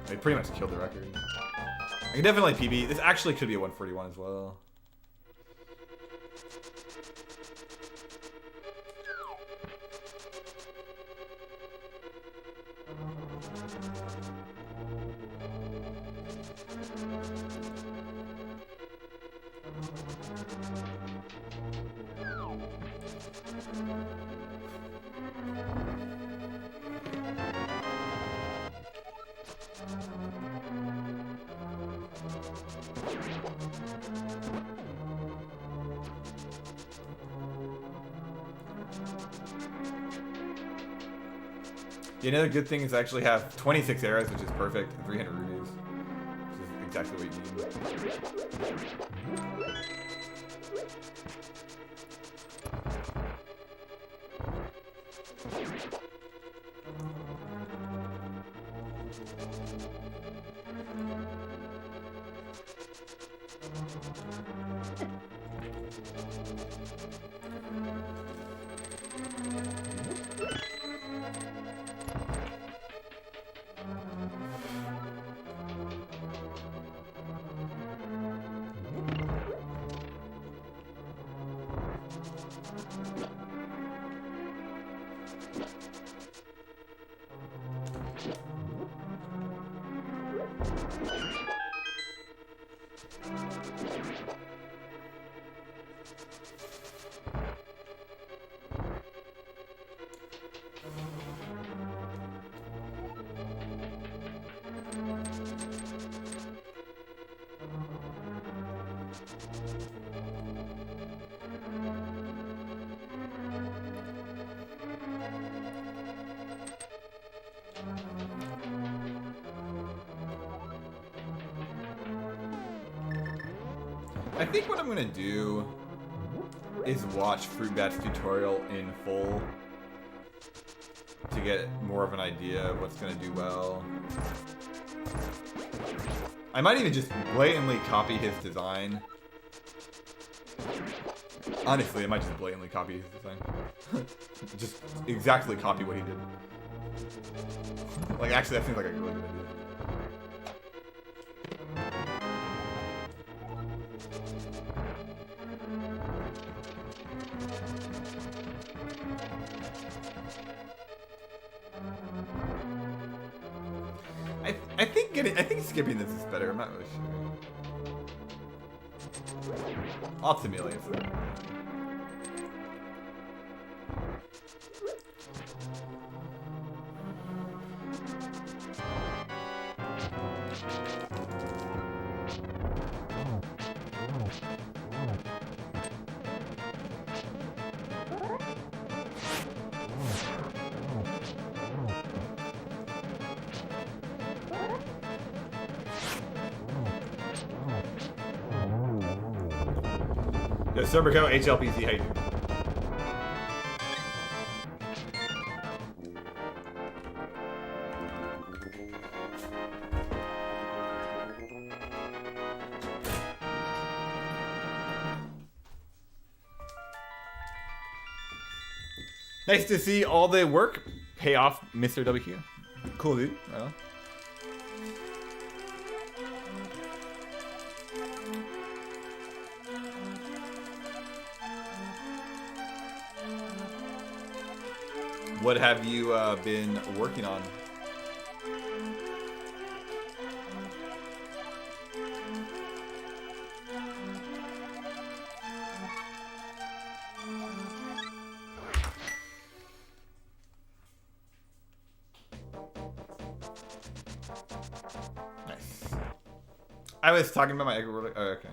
They pretty much killed the record. I can definitely PB. This actually could be a 141 as well. Yeah, another good thing is I actually have 26 arrows, which is perfect, and 300 rubies, which is exactly what you need. I think what I'm gonna do is watch Fruit Bat's tutorial in full to get more of an idea of what's gonna do well. I might even just blatantly copy his design. Honestly, I might just blatantly copy his design. Just exactly copy what he did. Like, actually, that seems like a really good idea. I think skipping this is better. I'm not really sure. Ultimately, it's better. Yo, Serberco, HLPC, how you doing? Nice to see all the work pay off, Mr. WQ. Cool, dude. Right on. What have you been working on? I was talking about my egg roller. Oh, okay.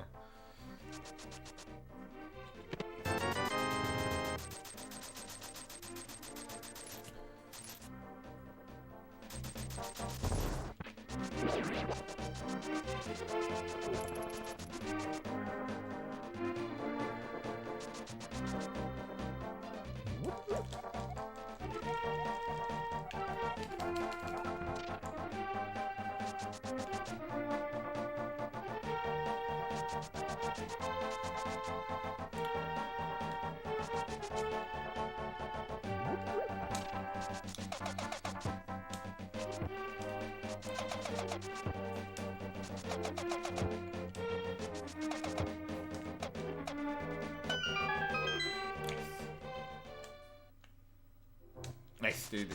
Nice, dude.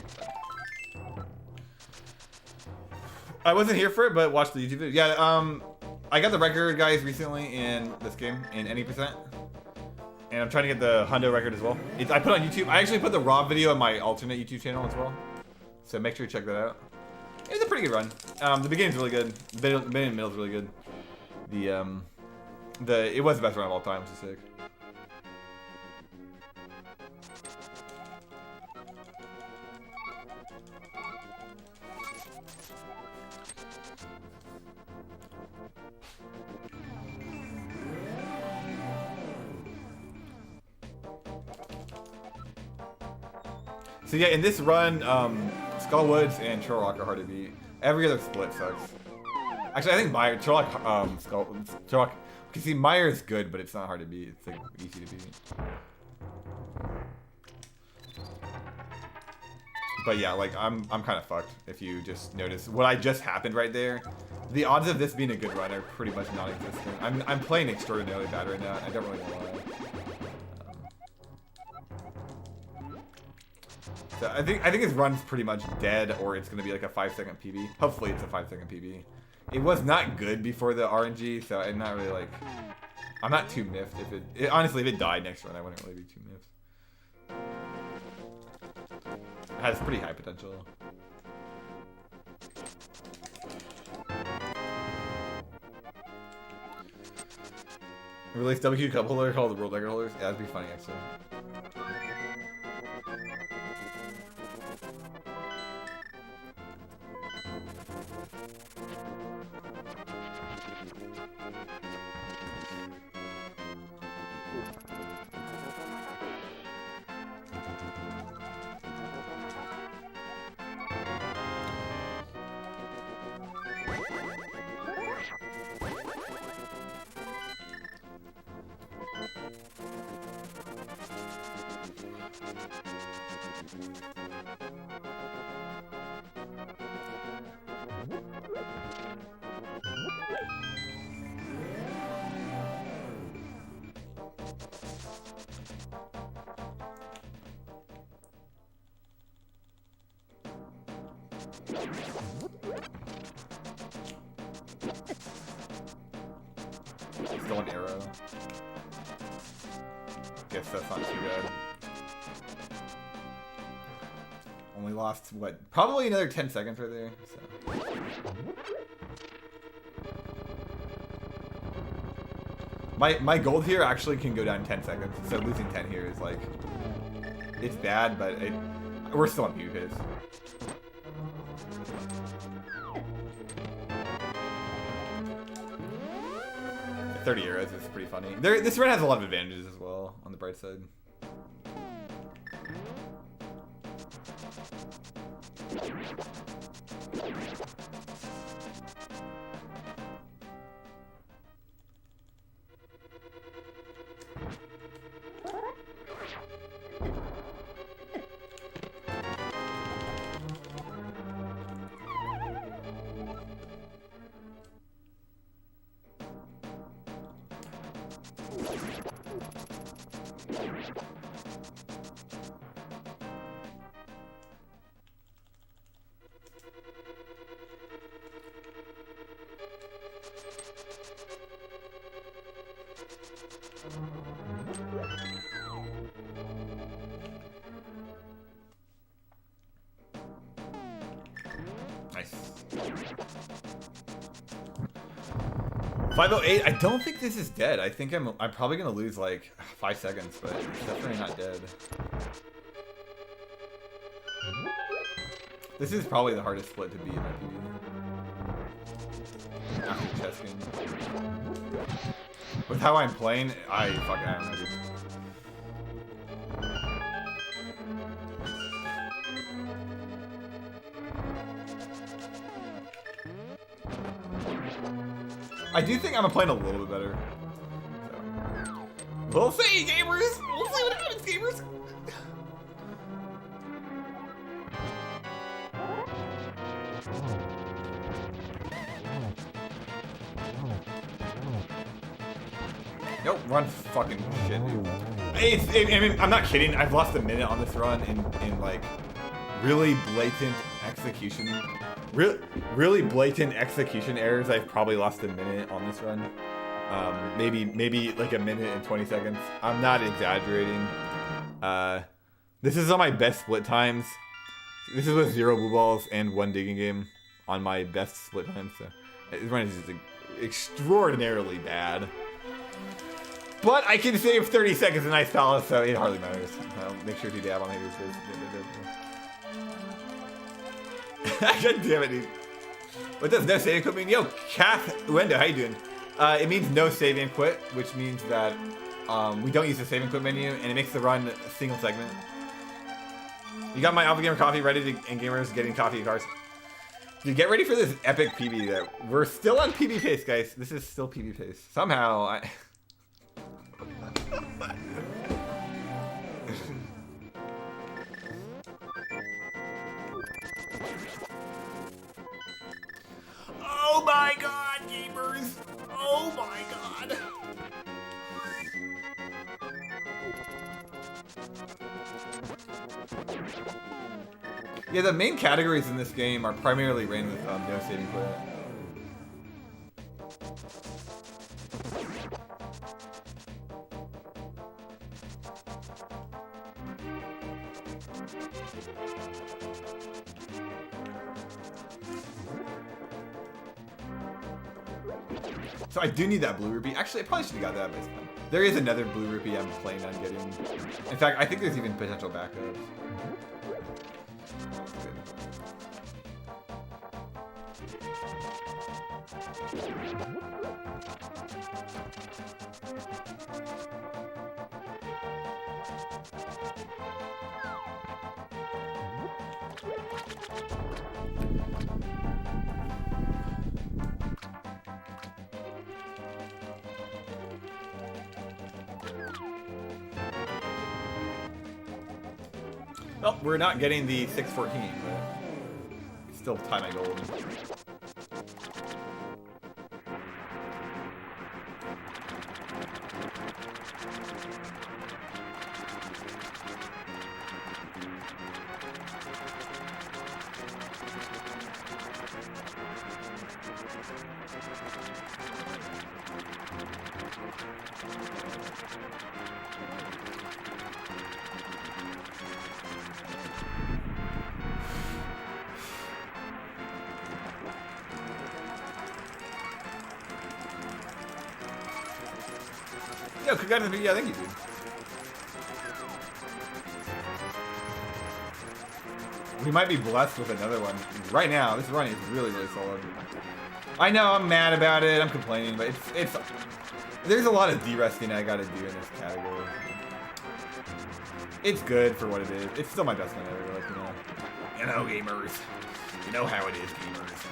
I wasn't here for it, but watched the YouTube video. Yeah, I got the record, guys, recently in this game, in any percent. And I'm trying to get the Hundo record as well. I put on YouTube. I actually put the raw video on my alternate YouTube channel as well. So make sure you check that out. It's a pretty good run. The beginning's really good. The beginning and middle's really good. It was the best run of all time, which is sick. So yeah, in this run, Skullwoods and Turlock are hard to beat. Every other split sucks. Actually, I think Turlock, Turlock. You see, Meyer's good, but it's not hard to beat. It's like easy to beat. But yeah, like I'm kind of fucked if you just notice what I just happened right there. The odds of this being a good run are pretty much non-existent. I'm playing extraordinarily bad right now. I don't really know why. So I think his run's pretty much dead, or it's gonna be like a 5-second PB. Hopefully it's a 5-second PB. It was not good before the RNG, so I'm not really like, I'm not too miffed if it honestly, if it died next run, I wouldn't really be too miffed. It has pretty high potential. Release WQ cup holder called the World Record Holders. Yeah, that'd be funny actually. Still an arrow. Guess that's not too bad. Only lost, what? Probably another 10 seconds right there. So. My gold here actually can go down 10 seconds, so losing 10 here is like, it's bad, but we're still on PB pace. €30 is pretty funny. This run has a lot of advantages as well, on the bright side. Nice. 508. I don't think this is dead. I think I'm probably gonna lose like 5 seconds, but it's definitely not dead. This is probably the hardest split to beat in my opinion. After chess game. With how I'm playing, I don't know, dude. I do think I'm playing a little bit better. So. We'll see, gamers! We'll see what happens, gamers! Nope, run fucking shit, dude. I mean, I'm not kidding. I've lost a minute on this run in like really blatant execution. Really blatant execution errors. I've probably lost a minute on this run. Maybe like a minute and 20 seconds. I'm not exaggerating. This is on my best split times. This is with 0 blue balls and 1 digging game on my best split times. So this run is just extraordinarily bad. But I can save 30 seconds in Ice Palace, so it hardly matters. I'll make sure to dab on haters. God damn it, dude. What does no saving quit mean? Yo, Kath Wendo, how you doing? It means no save and quit, which means that we don't use the save and quit menu, and it makes the run a single segment. You got my Alpha Gamer coffee ready to, and gamers getting coffee in cars. Dude, get ready for this epic PB that we're still on PB pace, guys. This is still PB pace. Somehow, Oh my god, gamers! Oh my god! Yeah, the main categories in this game are primarily ran with no saving quit. So I do need that blue rupee. Actually, I probably should have got that this time. There is another blue rupee I'm planning on getting. In fact, I think there's even potential backups. Well, we're not getting the 614, but still tie my gold. Yo, congrats on the video. Thank you, dude. We might be blessed with another one. Right now, this run is really, really solid. I know, I'm mad about it. I'm complaining, but it's there's a lot of de-resting I gotta do in this category. It's good for what it is. It's still my best one ever, like, you know, gamers. You know how it is, gamers.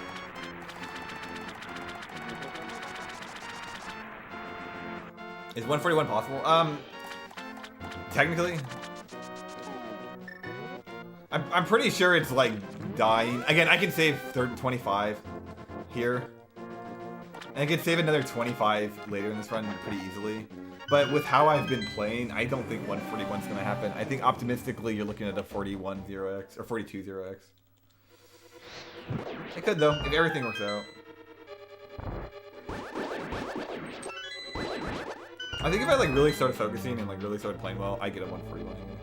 Is 141 possible? Technically. I'm pretty sure it's like dying. Again, I can save 25 here. And I can save another 25 later in this run pretty easily. But with how I've been playing, I don't think 141 is going to happen. I think optimistically you're looking at a 41-0x or 42-0x. It could though, if everything works out. I think if I like really started focusing and like really started playing well, I get a 141 anyway.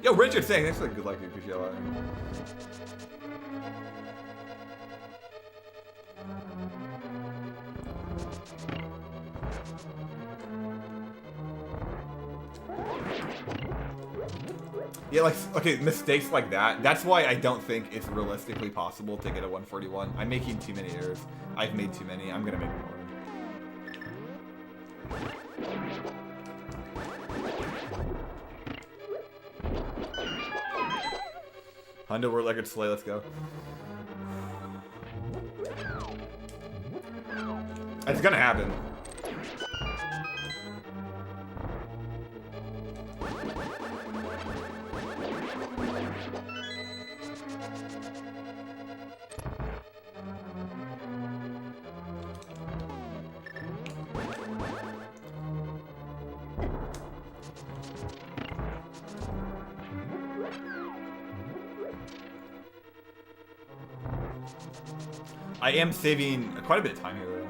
Yo, Richard saying, thanks for the good luck, dude. Appreciate it a lot. Yeah, like, okay, mistakes like that. That's why I don't think it's realistically possible to get a 141. I'm making too many errors. I've made too many. I'm gonna make more. Honda World Record Slay, let's go. It's gonna happen. I am saving quite a bit of time here, though.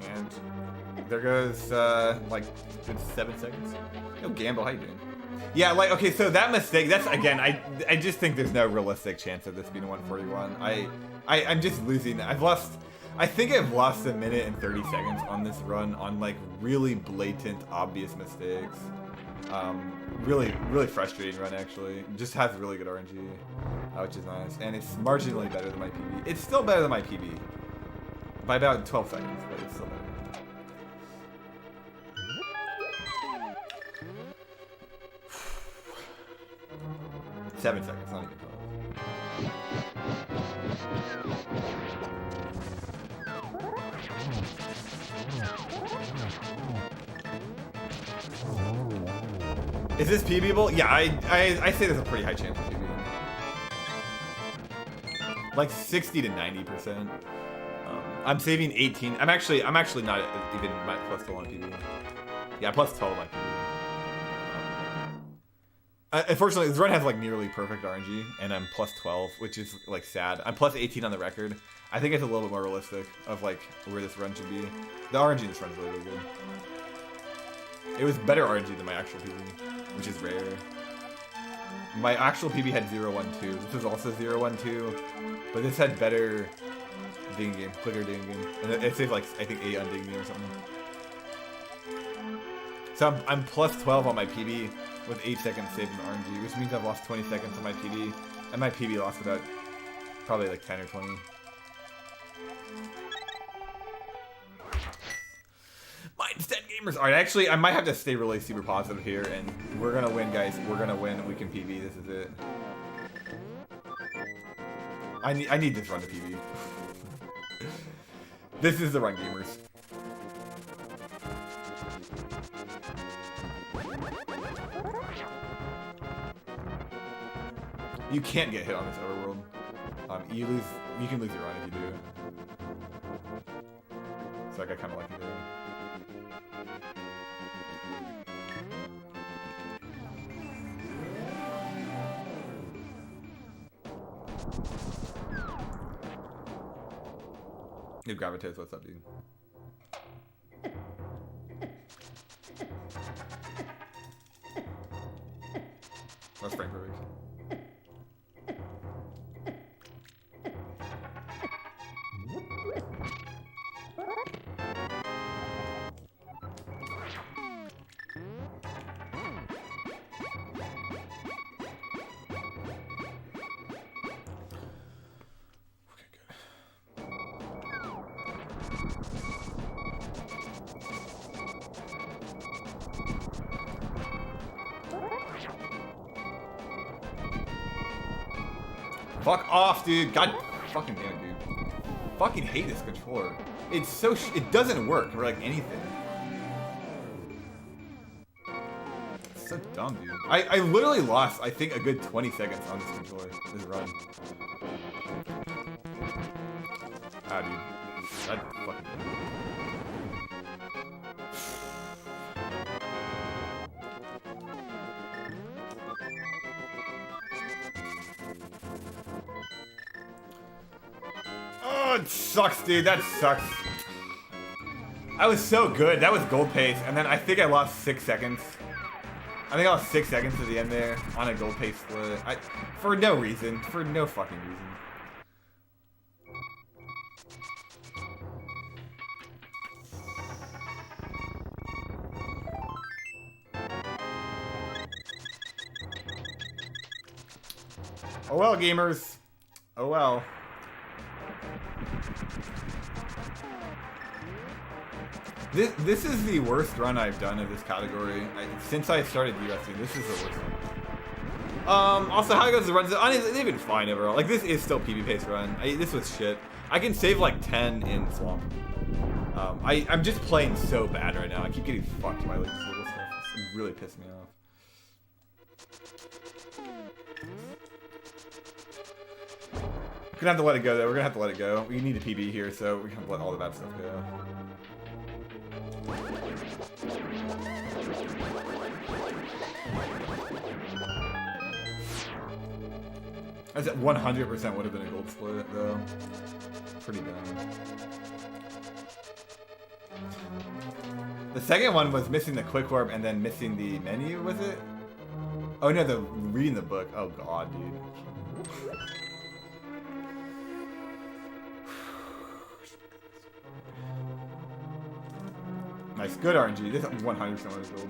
And there goes, like, good 7 seconds. Yo, Gamble, how you doing? Yeah, like, okay, so that mistake, that's, again, I just think there's no realistic chance of this being a 141. I'm just losing. I think I've lost a minute and 30 seconds on this run on, like, really blatant, obvious mistakes. Really frustrating run, actually. Just has really good RNG, which is nice. And it's marginally better than my PB. It's still better than my PB. By about 12 seconds, but it's still better. Seven seconds, not even 12. Is this PBable? Yeah, I say there's a pretty high chance of PB. Like 60 to 90%. I'm saving 18. I'm actually not even plus 12 on PB. Yeah, plus 12 on my PB. Unfortunately, this run has like nearly perfect RNG, and I'm plus 12, which is like sad. I'm plus 18 on the record. I think it's a little bit more realistic of like where this run should be. The RNG in this run is really, really good. It was better RNG than my actual PB, which is rare. My actual PB had 0-1-2. This was also 0-1-2, but this had better digging game, quicker digging game, and it saved like I think 8 on digging game or something. So I'm plus 12 on my PB. With 8 seconds saved in RNG, which means I've lost 20 seconds on my PB, and my PB lost about probably like 10 or 20. Mine's 10 gamers. All right, actually, I might have to stay really super positive here, and we're gonna win, guys. We're gonna win. We can PB. This is it. I need this run to PB. This is the run, gamers. You can't get hit on this overworld. You can lose your run if you do. So I got kind of lucky there. Yo, Gravitas, what's up, dude? That's frame perfect. Fuck off, dude. God fucking damn it, dude. Fucking hate this controller. It's so it doesn't work for like anything. It's so dumb, dude. I literally lost, I think, a good 20 seconds on this controller, this run. Ah, dude. That fucking... Oh, it sucks, dude. That sucks. I was so good. That was gold pace, and then I think I lost 6 seconds. I think I lost 6 seconds at the end there on a gold pace split. For no reason. For no fucking reason. Oh well, gamers. Oh well. This is the worst run I've done of this category. Since I started UFC, this is the worst one. Also, how goes the runs? Honestly, they've been fine overall. Like, this is still PB pace run. This was shit. I can save like 10 in Swamp. I'm just playing so bad right now. I keep getting fucked by like this little stuff. It's really pissed me off. We're gonna have to let it go though. We're gonna have to let it go. We need a PB here, so we're gonna have to let all the bad stuff go. I said 100% would have been a gold split though. Pretty dumb. The second one was missing the quick warp and then missing the menu, was it? Oh no, the reading the book. Oh god, dude. Nice, good RNG. This 100% was gold.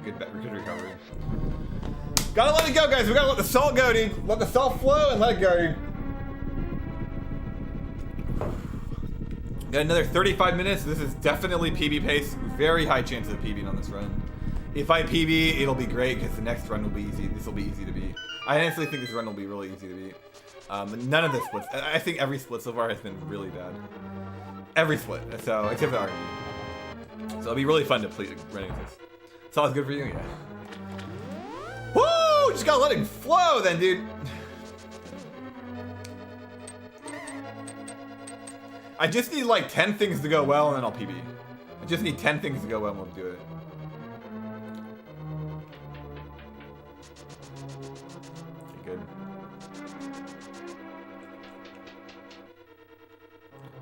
Good recovery. Gotta let it go, guys. We gotta let the salt go, dude. Let the salt flow and let it go, dude. Got another 35 minutes. This is definitely PB pace. Very high chance of PBing on this run. If I PB, it'll be great because the next run will be easy. This will be easy to beat. I honestly think this run will be really easy to beat. None of the splits. I think every split so far has been really bad. Every split. So except for the RNG. So it'll be really fun to play running this. Sounds good for you, yeah. Woo! Just gotta let it flow then, dude. I just need like 10 things to go well and then I'll PB. I just need 10 things to go well and we'll do it. Okay, good.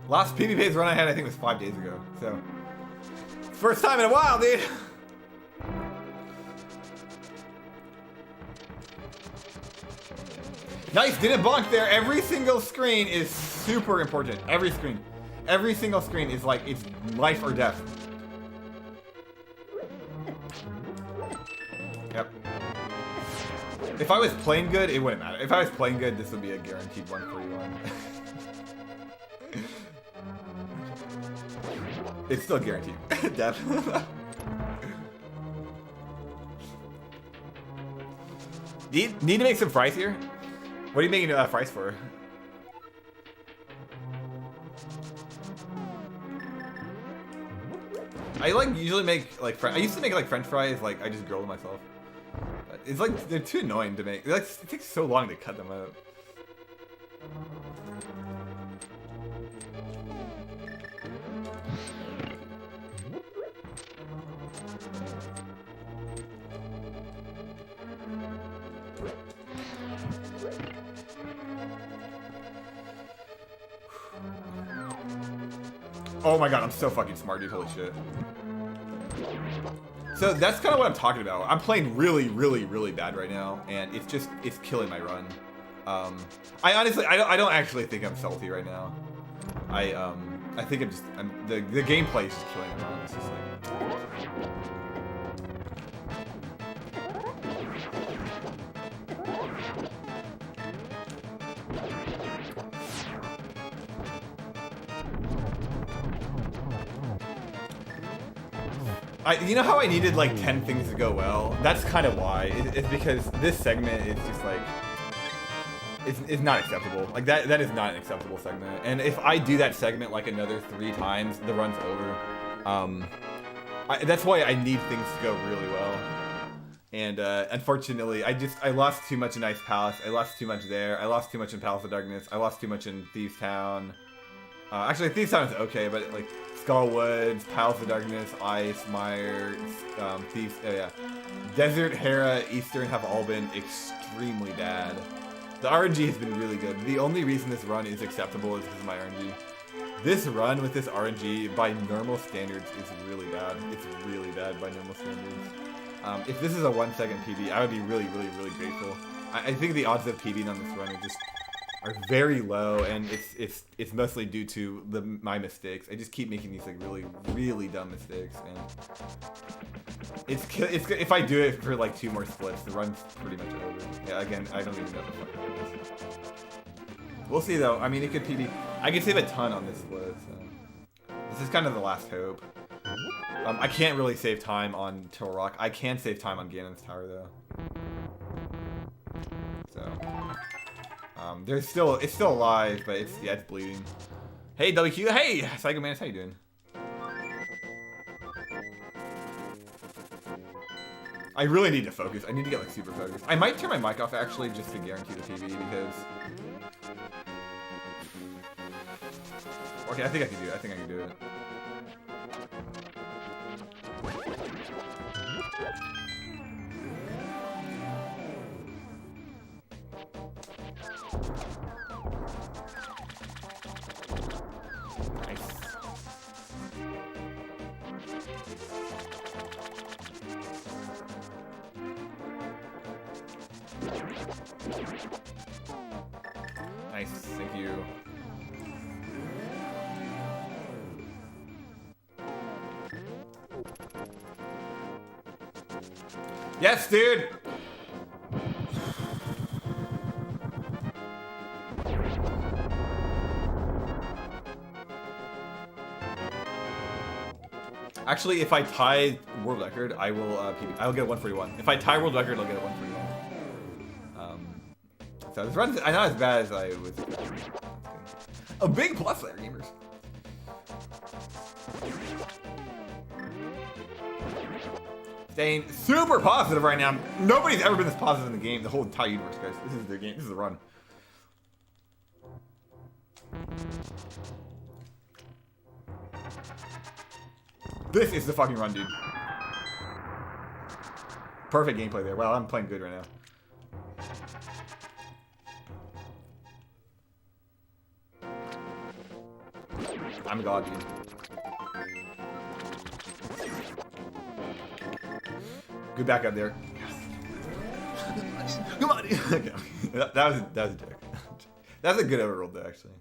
Last PB pace run I had I think was 5 days ago, so. First time in a while, dude. Nice, didn't bonk there. Every single screen is super important. Every screen. Every single screen is like, it's life or death. Yep. If I was playing good, it wouldn't matter. If I was playing good, this would be a guaranteed 141. It's still guaranteed. Death. Need to make some fries here? What are you making fries for? I like usually make like I used to make like French fries, like I just grill them myself. But it's like they're too annoying to make. Like it takes so long to cut them out. Oh my god, I'm so fucking smart, dude. Holy shit. So that's kind of what I'm talking about. I'm playing really, really, really bad right now, and it's killing my run. I honestly, I don't actually think I'm salty right now. I think the gameplay is just killing my run. It's just like. You know how I needed like 10 things to go well? That's kind of why. It's because this segment is just like... is not acceptable. Like that is not an acceptable segment. And if I do that segment like another 3 times, the run's over. That's why I need things to go really well. And unfortunately, I lost too much in Ice Palace. I lost too much there. I lost too much in Palace of Darkness. I lost too much in Thieves Town. Actually, Thieves Town is okay, but like Skullwoods, Palace of Darkness, Ice, Mire, Thieves. Oh yeah, Desert, Hera, Eastern have all been extremely bad. The RNG has been really good. The only reason this run is acceptable is because of my RNG. This run with this RNG, by normal standards, is really bad. It's really bad by normal standards. If this is a 1 second PB, I would be really, really, really grateful. I think the odds of PBing on this run are very low, and it's mostly due to my mistakes. I just keep making these like really, really dumb mistakes, and it's if I do it for like 2 more splits, the run's pretty much over. Yeah, again, I don't even know the fuck it is. We'll see though. I mean, it could PB. I could save a ton on this split. So. This is kind of the last hope. I can't really save time on Turtle Rock. I can save time on Ganon's Tower though. So it's still alive, but it's bleeding. Hey WQ, hey Psycho Manus, how you doing? I really need to focus. I need to get like super focused. I might turn my mic off actually just to guarantee the PB because. Okay, I think I can do it. I think I can do it. Nice. Nice, thank you. Yes, dude! Actually, if I tie world record, I will PB. I'll get 141. If I tie world record, I'll get a 141. So this run's not as bad as I was expecting. A big plus there, gamers. Staying super positive right now. Nobody's ever been this positive in the game, the whole entire universe, guys. This is the game. This is the run. This is the fucking run, dude. Perfect gameplay there. Wow, I'm playing good right now. I'm a god, dude. Good back up there. Come on. Okay. That was a joke. That's a good overroll though, actually.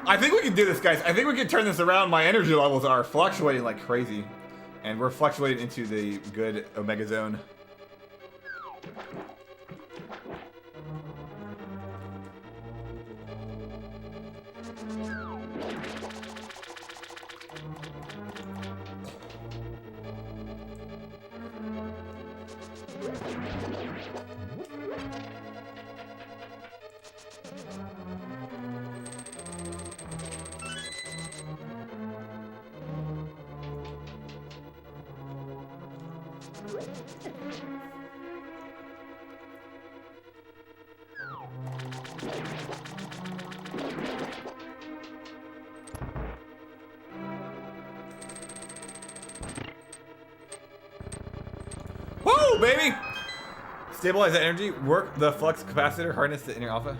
I think we can do this, guys. I think we can turn this around. My energy levels are fluctuating like crazy. And we're fluctuating into the good Omega Zone. Woo, baby! Stabilize that energy, work the flux capacitor, harness the inner alpha.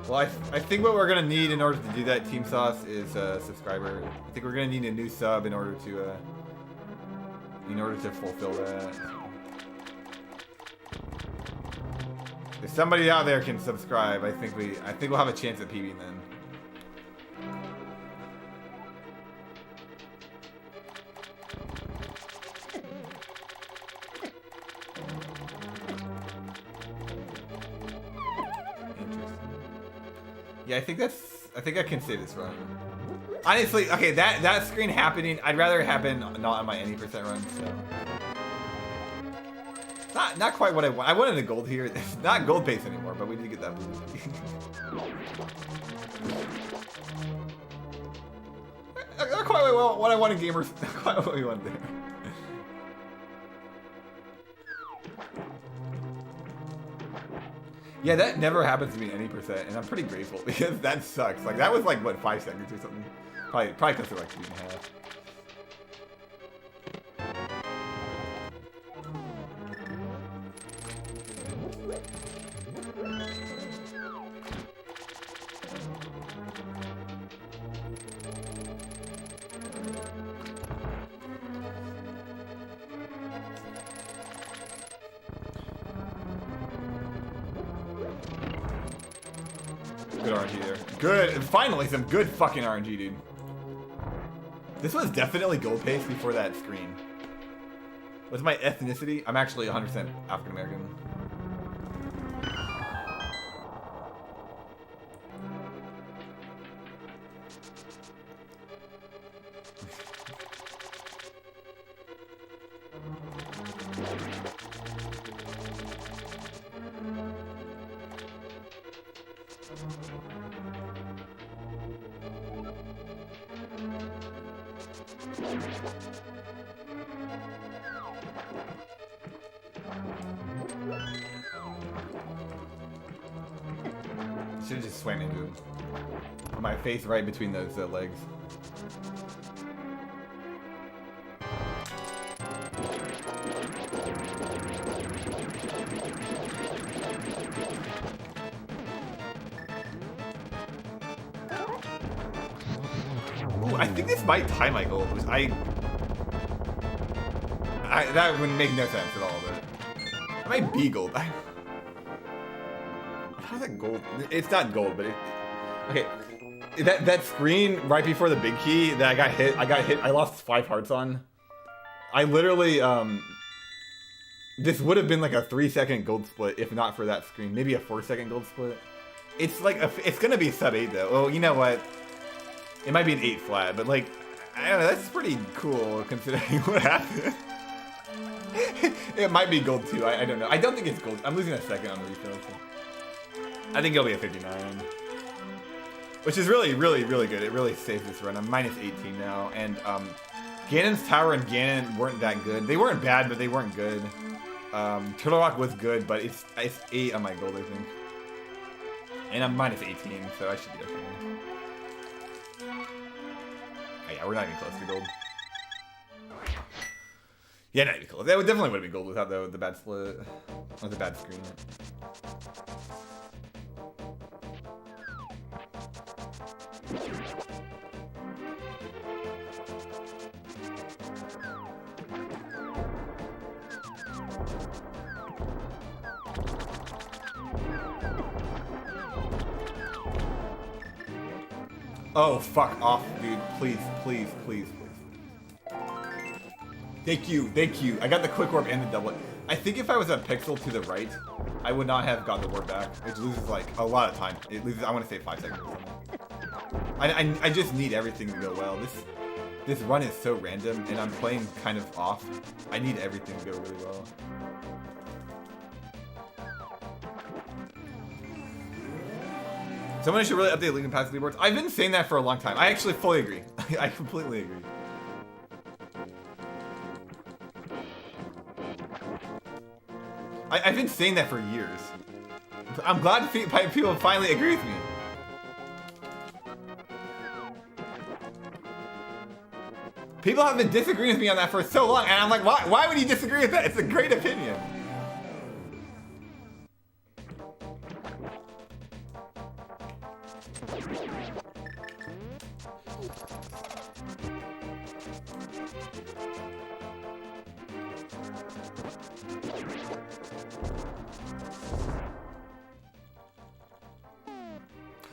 Well, I think what we're gonna need in order to do that, Team Sauce, is a subscriber. I think we're gonna need a new sub in order to fulfill that. If somebody out there can subscribe, I think we'll have a chance at PBing then. Yeah, I think I can say this run. Honestly, okay, that screen happening, I'd rather it happen not on my any percent run, so. Not quite what I want. I wanted a gold here. It's not gold pace anymore, but we did get that blue. Not quite what I wanted, gamers. Not quite what we wanted there. Yeah, that never happens to me any percent, and I'm pretty grateful because that sucks. Like that was like what 5 seconds or something. Probably close to like 2.5. Good RNG there. Good. Finally, some good fucking RNG, dude. This was definitely gold pace before that screen. What's my ethnicity? I'm actually 100% African American. Should've just swam into him. Put my face right between those legs. Ooh, I think this might tie my gold. That would make no sense at all, but it might be gold. How's that gold? It's not gold, but okay. That screen right before the big key that I got hit. I lost 5 hearts on. I literally this would have been like a 3-second gold split if not for that screen. Maybe a 4-second gold split. It's like it's gonna be sub 8 though. Well, you know what? It might be an 8 flat, but like I don't know. That's pretty cool considering what happened. It might be gold too. I don't know. I don't think it's gold. I'm losing a second on the refill. So. I think it'll be a 59. Which is really, really, really good. It really saves this run. I'm minus 18 now. And Ganon's Tower and Ganon weren't that good. They weren't bad, but they weren't good. Turtle Rock was good, but it's 8 on my gold, I think. And I'm minus 18, so I should be okay. Oh, yeah, we're not even close to gold. Yeah, not even close. That definitely would have been gold without the bad split. Or the bad screen. Oh, fuck off, dude. Please, please, please, please. Thank you, thank you. I got the quick warp and the doublet. I think if I was a pixel to the right, I would not have got the warp back. It loses like a lot of time. It loses, I want to say 5 seconds or something. I just need everything to go well. This run is so random and I'm playing kind of off. I need everything to go really well. Someone should really update League Pass leaderboards. I've been saying that for a long time. I actually fully agree. I completely agree. I've been saying that for years. I'm glad people finally agree with me. People have been disagreeing with me on that for so long, and I'm like, why would you disagree with that? It's a great opinion.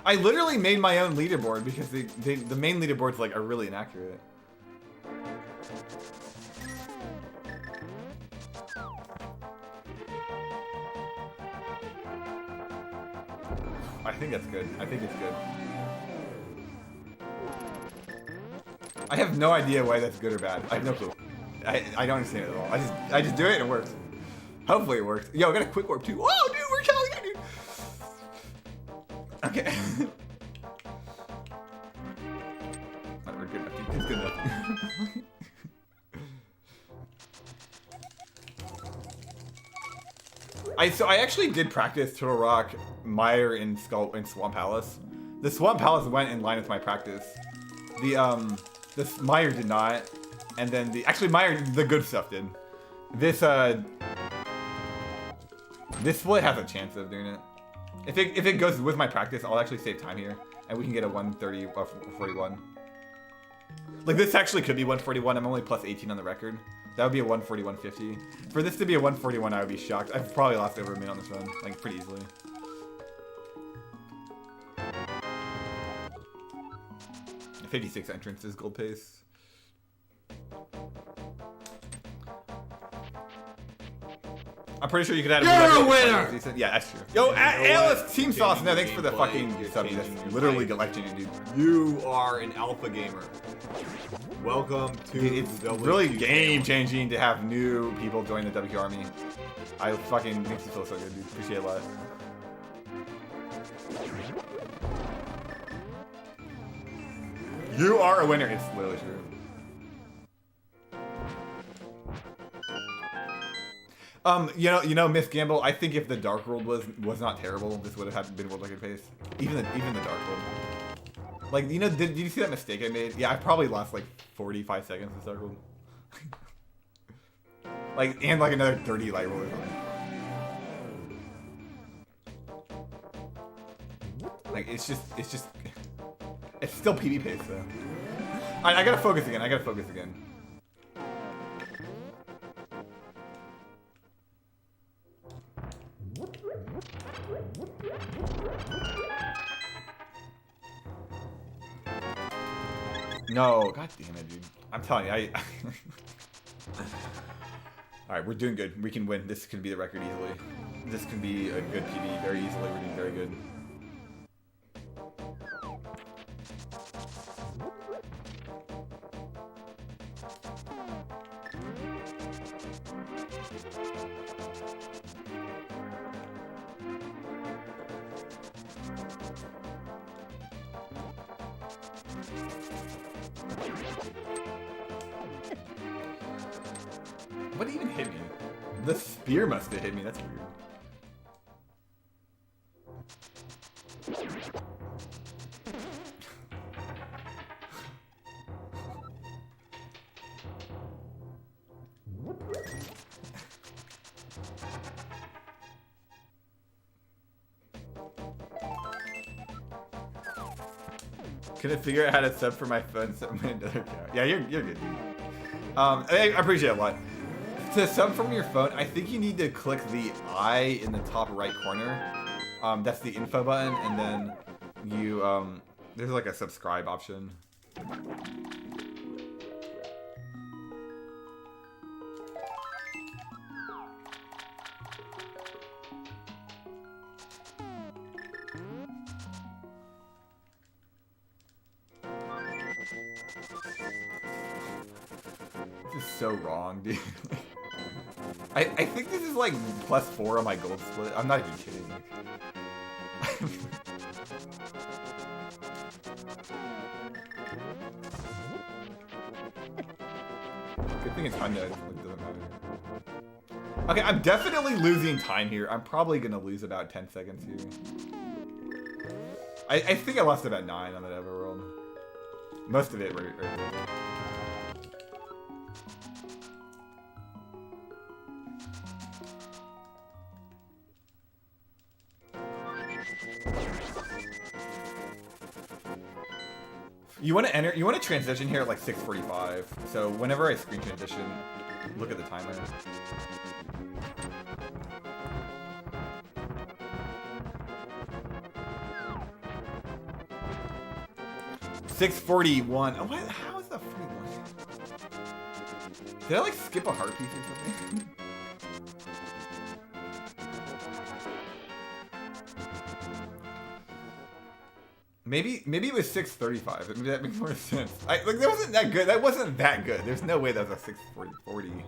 I literally made my own leaderboard because the main leaderboards like are really inaccurate. I think that's good. I think it's good. I have no idea why that's good or bad. I have no clue. I don't understand it at all. I just do it and it works. Hopefully it works. Yo, I got a quick warp too. Oh, dude, we're killing it, dude. Okay. We're good enough, dude. It's good enough. So I actually did practice Turtle Rock, Mire, and Swamp Palace. The Swamp Palace went in line with my practice. The Mire did not, and then actually Mire, the good stuff did. This split has a chance of doing it. If it goes with my practice, I'll actually save time here, and we can get a 130 or 41. Like this actually could be 141. I'm only plus 18 on the record. That would be a 141.50. For this to be a 141, I would be shocked. I've probably lost over a minute on this run, like pretty easily. A 56 entrance is gold pace. I'm pretty sure you could add You're a winner! Yeah, that's true. Yo, Alice Team Sauce, no, thanks for the fucking sub. That's literally life-changing, dude. You are an alpha gamer. Welcome to it's the WQ'd really game-changing to have new people join the WQ Army. I fucking makes me feel so good, dude. Appreciate it a lot. You are a winner. It's literally true. You know, Miss Gamble. I think if the Dark World was not terrible, this would have been world record pace. Even the Dark World. Like, you know, did you see that mistake I made? Yeah, I probably lost like 45 seconds in Dark World. Like, and like another 30 light roll or something. Like, it's still PB pace though. I gotta focus again. No, god damn it, dude. I'm telling you, Alright, we're doing good. We can win. This can be the record easily. This can be a good PB very easily. We're doing very good. What even hit me? The spear must have hit me. That's weird. Can I figure out how to sub for my phone? Sub my other account. Yeah, you're good, dude. I appreciate it a lot. To sub from your phone, I think you need to click the I in the top right corner. That's the info button, and then you there's like a subscribe option. This is so wrong, dude. I think this is like +4 on my gold split. I'm not even kidding. Good thing it's Honda. It doesn't matter. Okay, I'm definitely losing time here. I'm probably gonna lose about 10 seconds here. I think I lost about 9 on that overworld. Most of it right there. You want to enter? You want to transition here at like 6:45. So whenever I screen transition, look at the timer. 6:41. Oh, what? How is that 41? Did I like skip a heartbeat or something? Maybe it was 6:35. Maybe that makes more sense. Like that wasn't that good. That wasn't that good. There's no way that was a 6:40.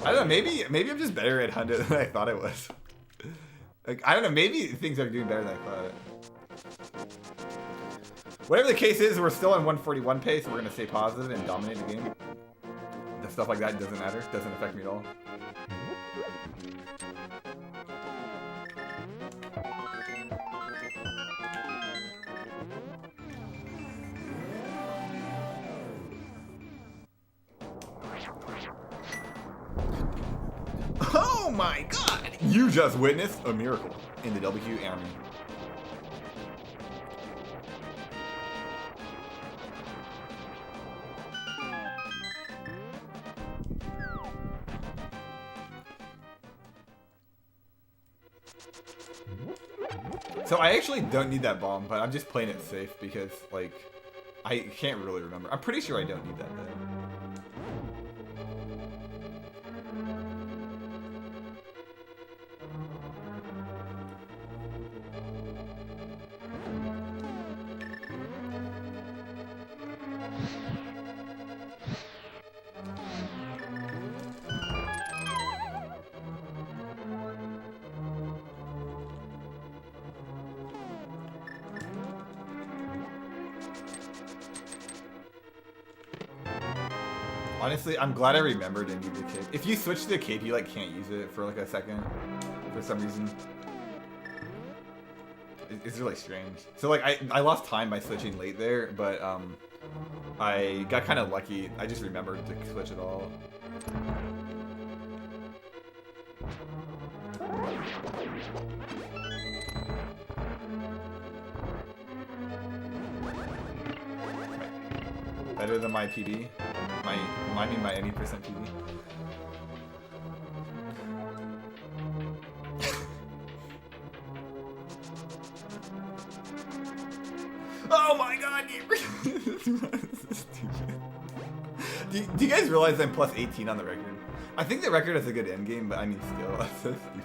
I don't know. Maybe I'm just better at Honda than I thought I was. Like I don't know. Maybe things are doing better than I thought. Whatever the case is, we're still on 141 pace. So we're gonna stay positive and dominate the game. The stuff like that doesn't matter. Doesn't affect me at all. Oh my god! You just witnessed a miracle in the WQ Army. So I actually don't need that bomb, but I'm just playing it safe because, like, I can't really remember. I'm pretty sure I don't need that though. Honestly, I'm glad I remembered and used the cape. If you switch to the cape, you like can't use it for like a second for some reason. It's really strange. So like I lost time by switching late there, but I got kind of lucky. I just remembered to switch it all. Better than my PB. I mean my 80% PB. Oh my god! do you guys realize I'm plus 18 on the record? I think the record has a good end game, but I mean still, that's so stupid.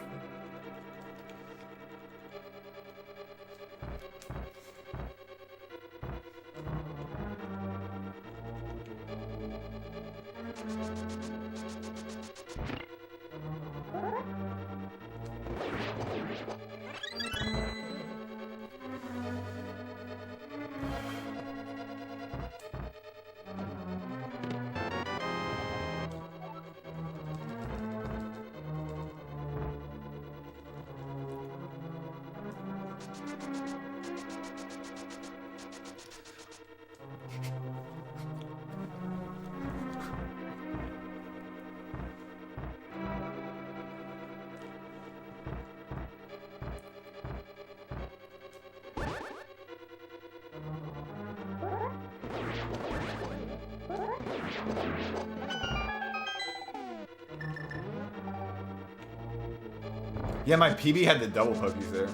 Yeah, my PB had the double pokies there.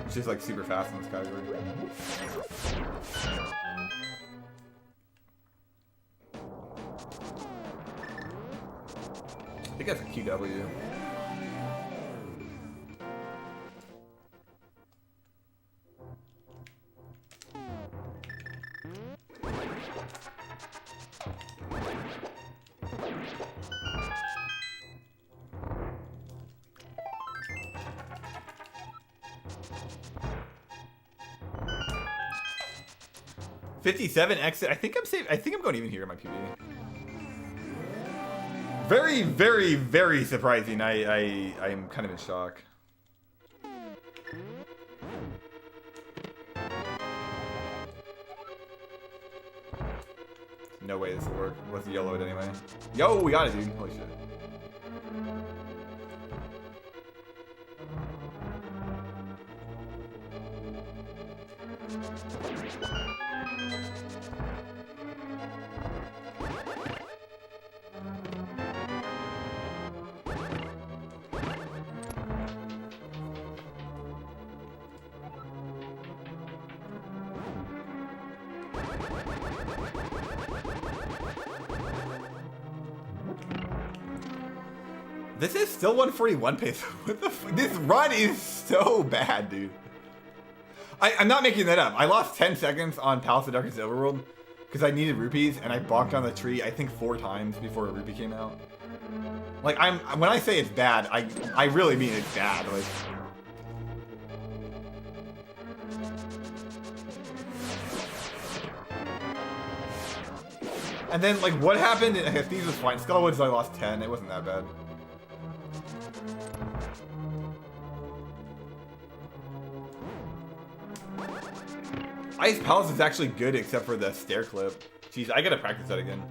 It's just like super fast in this category. I think that's a QW. $57 exit. I think I'm safe. I think I'm going even here in my PB. Very, very, very surprising. I'm kind of in shock. No way this will work. Let's yellow it anyway. Yo, we got it, dude. Holy shit. This is still 141 pace. What the f— this run is so bad, dude. I'm not making that up. I lost 10 seconds on Palace of Darkness Overworld because I needed rupees and I bonked on the tree I think 4 times before a rupee came out. Like when I say it's bad, I really mean it's bad. Like, and then like what happened? These was fine. Skullwoods I lost 10. It wasn't that bad. Ice Palace is actually good except for the stair clip. Jeez, I gotta practice that again.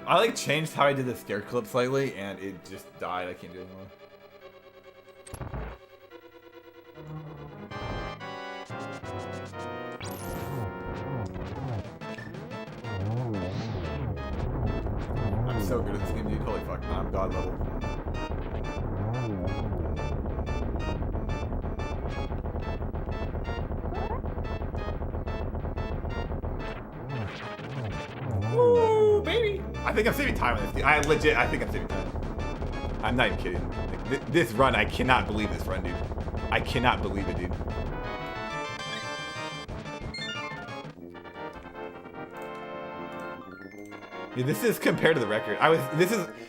I like changed how I did the stair clip slightly and it just died. I can't do it anymore. I'm so good at this game, dude. Holy fuck, I'm god level. Woo, baby! I think I'm saving time on this, dude. I think I'm saving time. I'm not even kidding. Like, this run, I cannot believe this run, dude. I cannot believe it, dude. Yeah, this is compared to the record.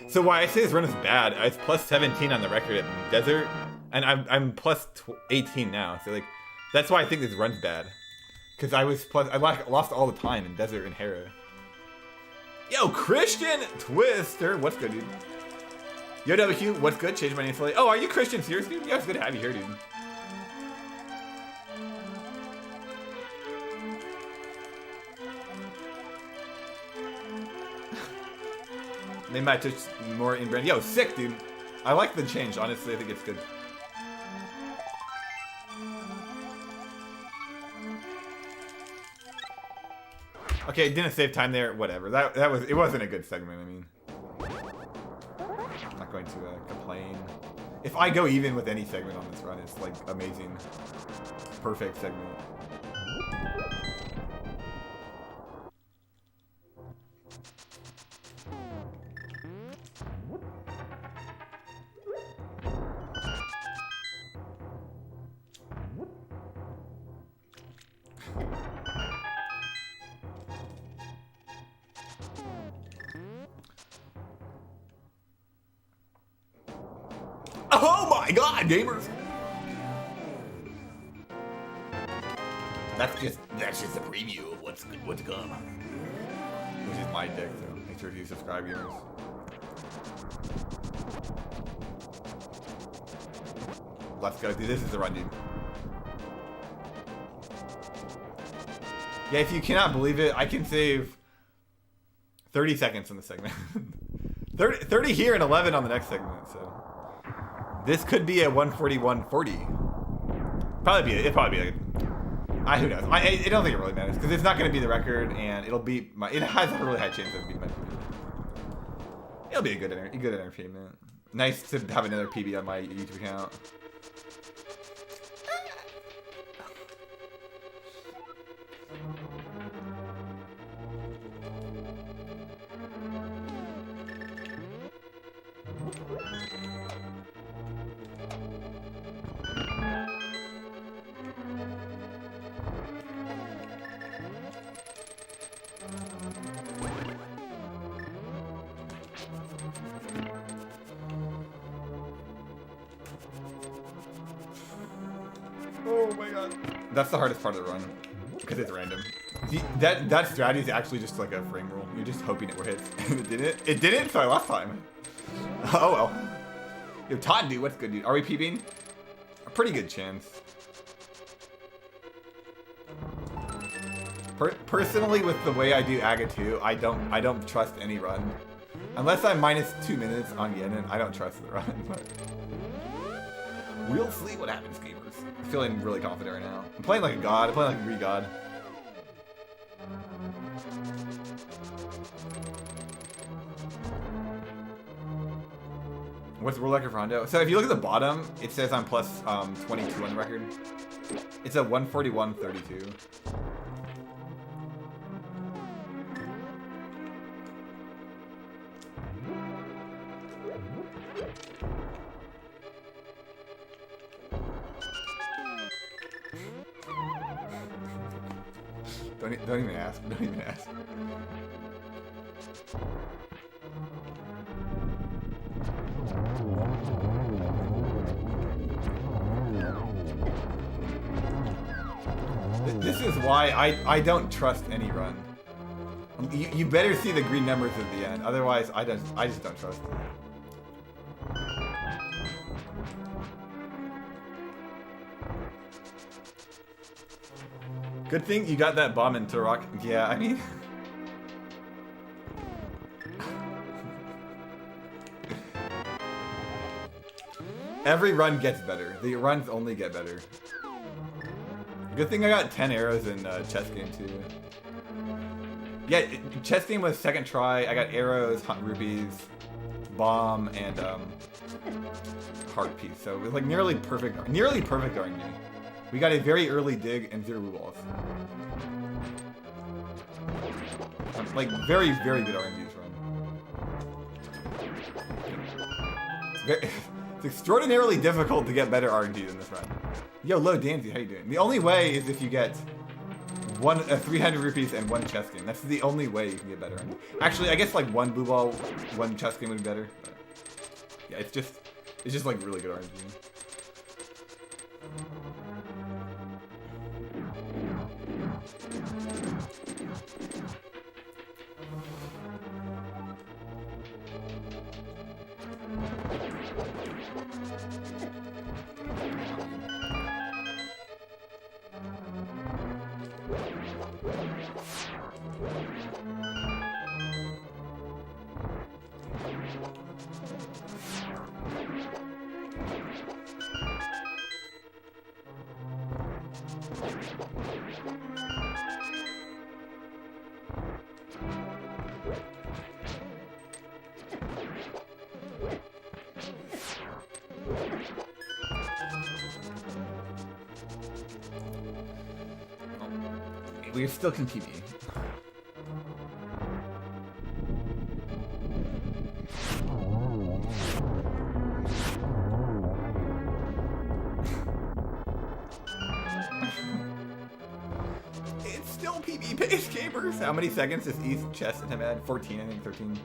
So why I say this run is bad, I was plus 17 on the record at Desert, and I'm plus 18 now. So like, that's why I think this run's bad. Because I lost all the time in Desert and Hera. Yo, Christian Twister, what's good, dude? Yo, WQ, what's good? Change my name slowly. Oh, are you Christian Sears, dude? Yeah, it's good to have you here, dude. They might touch more in brand. Yo, sick, dude. I like the change, honestly. I think it's good. Okay, it didn't save time there. Whatever. It wasn't a good segment. I mean, I'm not going to complain. If I go even with any segment on this run, it's like amazing, perfect segment. Oh my god, gamers! That's just a preview of what's to come. Which is my deck, so make sure you subscribe, gamers. Let's go, dude. This is the run, dude. Yeah, if you cannot believe it, I can save 30 seconds in the segment. 30 here and 11 on the next segment, so. This could be a 141.40. Probably be. It'd probably be like. Who knows? I don't think it really matters because it's not going to be the record, and it'll be my. It has a really high chance of being my PB. It'll be a good entertainment. Nice to have another PB on my YouTube account. Oh my god. That's the hardest part of the run. Because it's random. That strategy is actually just like a frame rule. You're just hoping it will hit. It didn't. It didn't, so I lost time. Oh well. Yo, Todd, dude, what's good, dude? Are we PBing? A pretty good chance. Personally, with the way I do Aga 2, I don't trust any run. Unless I'm minus 2 minutes on Yenin, I don't trust the run. But We'll see what happens, gamers. I'm feeling really confident right now. I'm playing like a god. I'm playing like a Greek god. What's the world record for Hondo? So if you look at the bottom, it says I'm plus 22 on the record. It's a 141.32. Don't even ask. Don't even ask. This is why I don't trust any run. You better see the green numbers at the end. Otherwise, I just don't trust. Good thing you got that bomb in Turok. Yeah, I mean... Every run gets better. The runs only get better. Good thing I got 10 arrows in chess game too. Yeah, chess game was second try. I got arrows, rupees, bomb, and heart piece. So it was like nearly perfect RNG. We got a very early dig and 0 blue balls. Like very, very good RNG this run. It's extraordinarily difficult to get better RNG than this run. Yo, Low Danzy, how you doing? The only way is if you get 300 rupees and 1 chess game. That's the only way you can get better. Actually, I guess like 1 blue ball, 1 chess game would be better. But yeah, it's just like really good RNG. We still can PB. It's still PB pace, gamers. How many seconds does East chess and him add? 14, I think 13.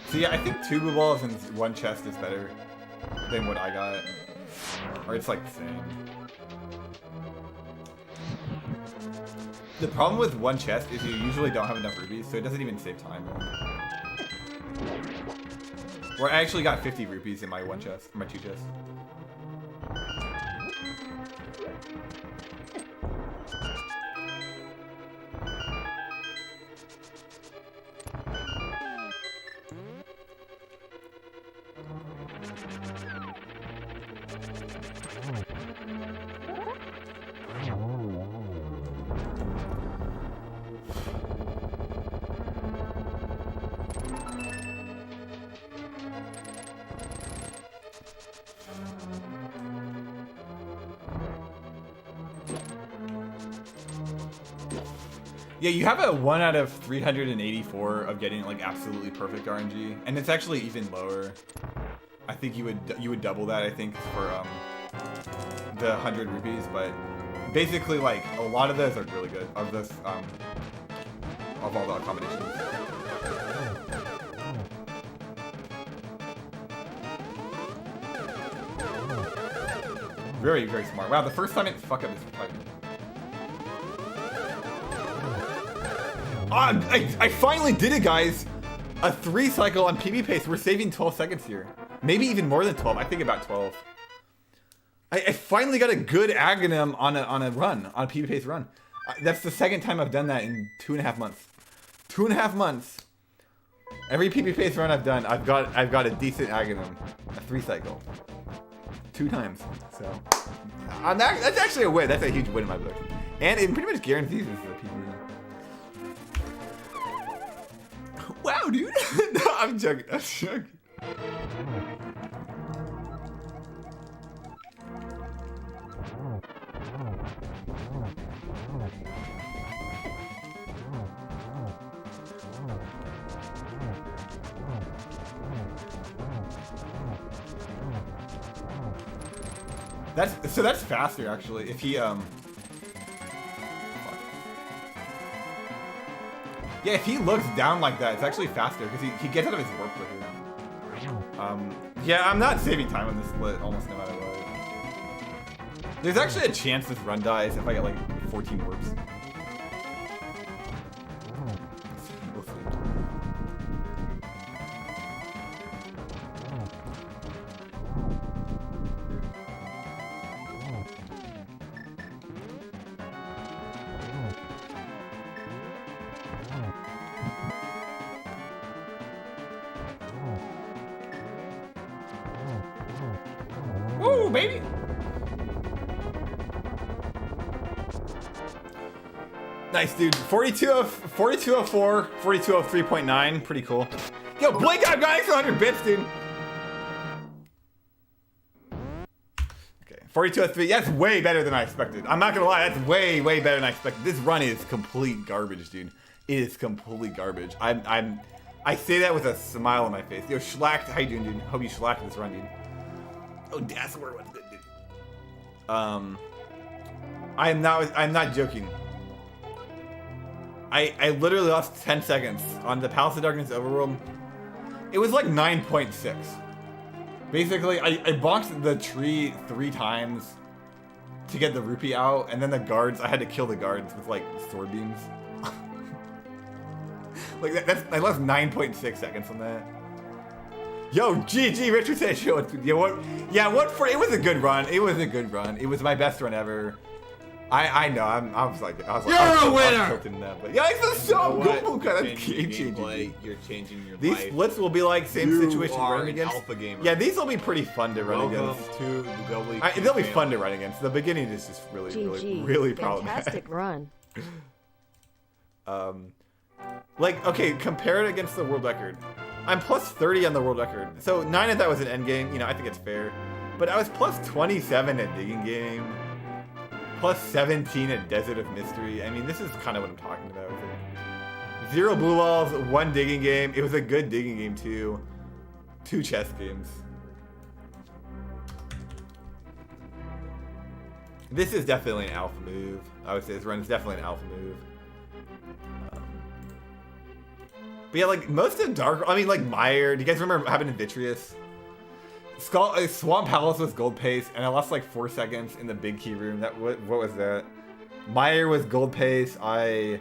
So yeah, I think 2 blue balls and 1 chest is better than what I got. Or it's like the same. The problem with 1 chest is you usually don't have enough rupees, so it doesn't even save time. Where I actually got 50 rupees in my 1 chest, my 2 chests. Yeah, you have a 1 out of 384 of getting like absolutely perfect RNG, and it's actually even lower. I think you would double that, I think, for the 100 rupees, but basically like a lot of those are really good of this of all the accommodations. Very, very smart. Wow, the first time it fuck up this fight. I finally did it, guys! A 3 cycle on PB pace. We're saving 12 seconds here. Maybe even more than 12. I think about 12. I finally got a good Aghanim on a run, on a PB pace run. That's the second time I've done that in 2.5 months. 2.5 months. Every PB pace run I've done, I've got a decent Aghanim, a 3 cycle. 2 times. So that's actually a win. That's a huge win in my book. And it pretty much guarantees this is a PB. Wow, dude. No, I'm joking. I'm joking. That's faster actually. If he yeah, if he looks down like that, it's actually faster because he gets out of his warp quicker. Yeah, I'm not saving time on this split almost no matter what. There's actually a chance this run dies if I get like 14 warps. We'll see. Woo, baby! Nice, dude. 4204, 4203.9. Pretty cool. Yo, Blake, I've got extra 100 bits, dude. Okay, 4203. That's way better than I expected. I'm not gonna lie, that's way, way better than I expected. This run is complete garbage, dude. It is complete garbage. I say that with a smile on my face. Yo, Schlacked, how you doing, dude? Hope you Schlacked this run, dude. Oh, that's where what's good, dude. I'm not joking. I literally lost 10 seconds on the Palace of Darkness Overworld. It was like 9.6. Basically, I boxed the tree 3 times to get the rupee out, and then the guards, I had to kill the guards with like sword beams. Like I lost 9.6 seconds on that. Yo, GG, Richard said show it. Yo, what? Yeah, what for? It was a good run. It was a good run. It was my best run ever. I know. I was like, you're a winner. But yeah, it's so good. That's game changing. You're changing your These life. splits will be like same situation are running against. Alpha gamer. Yeah, these will be pretty fun to run Welcome against. to the WQ'd They'll be family. fun to run against. The beginning is just really problematic. Fantastic run. Like, okay, compare it against the world record. I'm plus 30 on the world record. So 9 of that was an end game. You know, I think it's fair. But I was plus 27 at Digging Game. Plus 17 at Desert of Mystery. I mean, this is kind of what I'm talking about. 0 blue walls, 1 digging game. It was a good digging game too. 2 chess games. This is definitely an alpha move. I would say this run is definitely an alpha move. But yeah, like most of Dark, I mean, like Meyer. Do you guys remember having Vitreous? Swamp Palace was gold pace, and I lost like 4 seconds in the big key room. What was that? Meyer was gold pace. I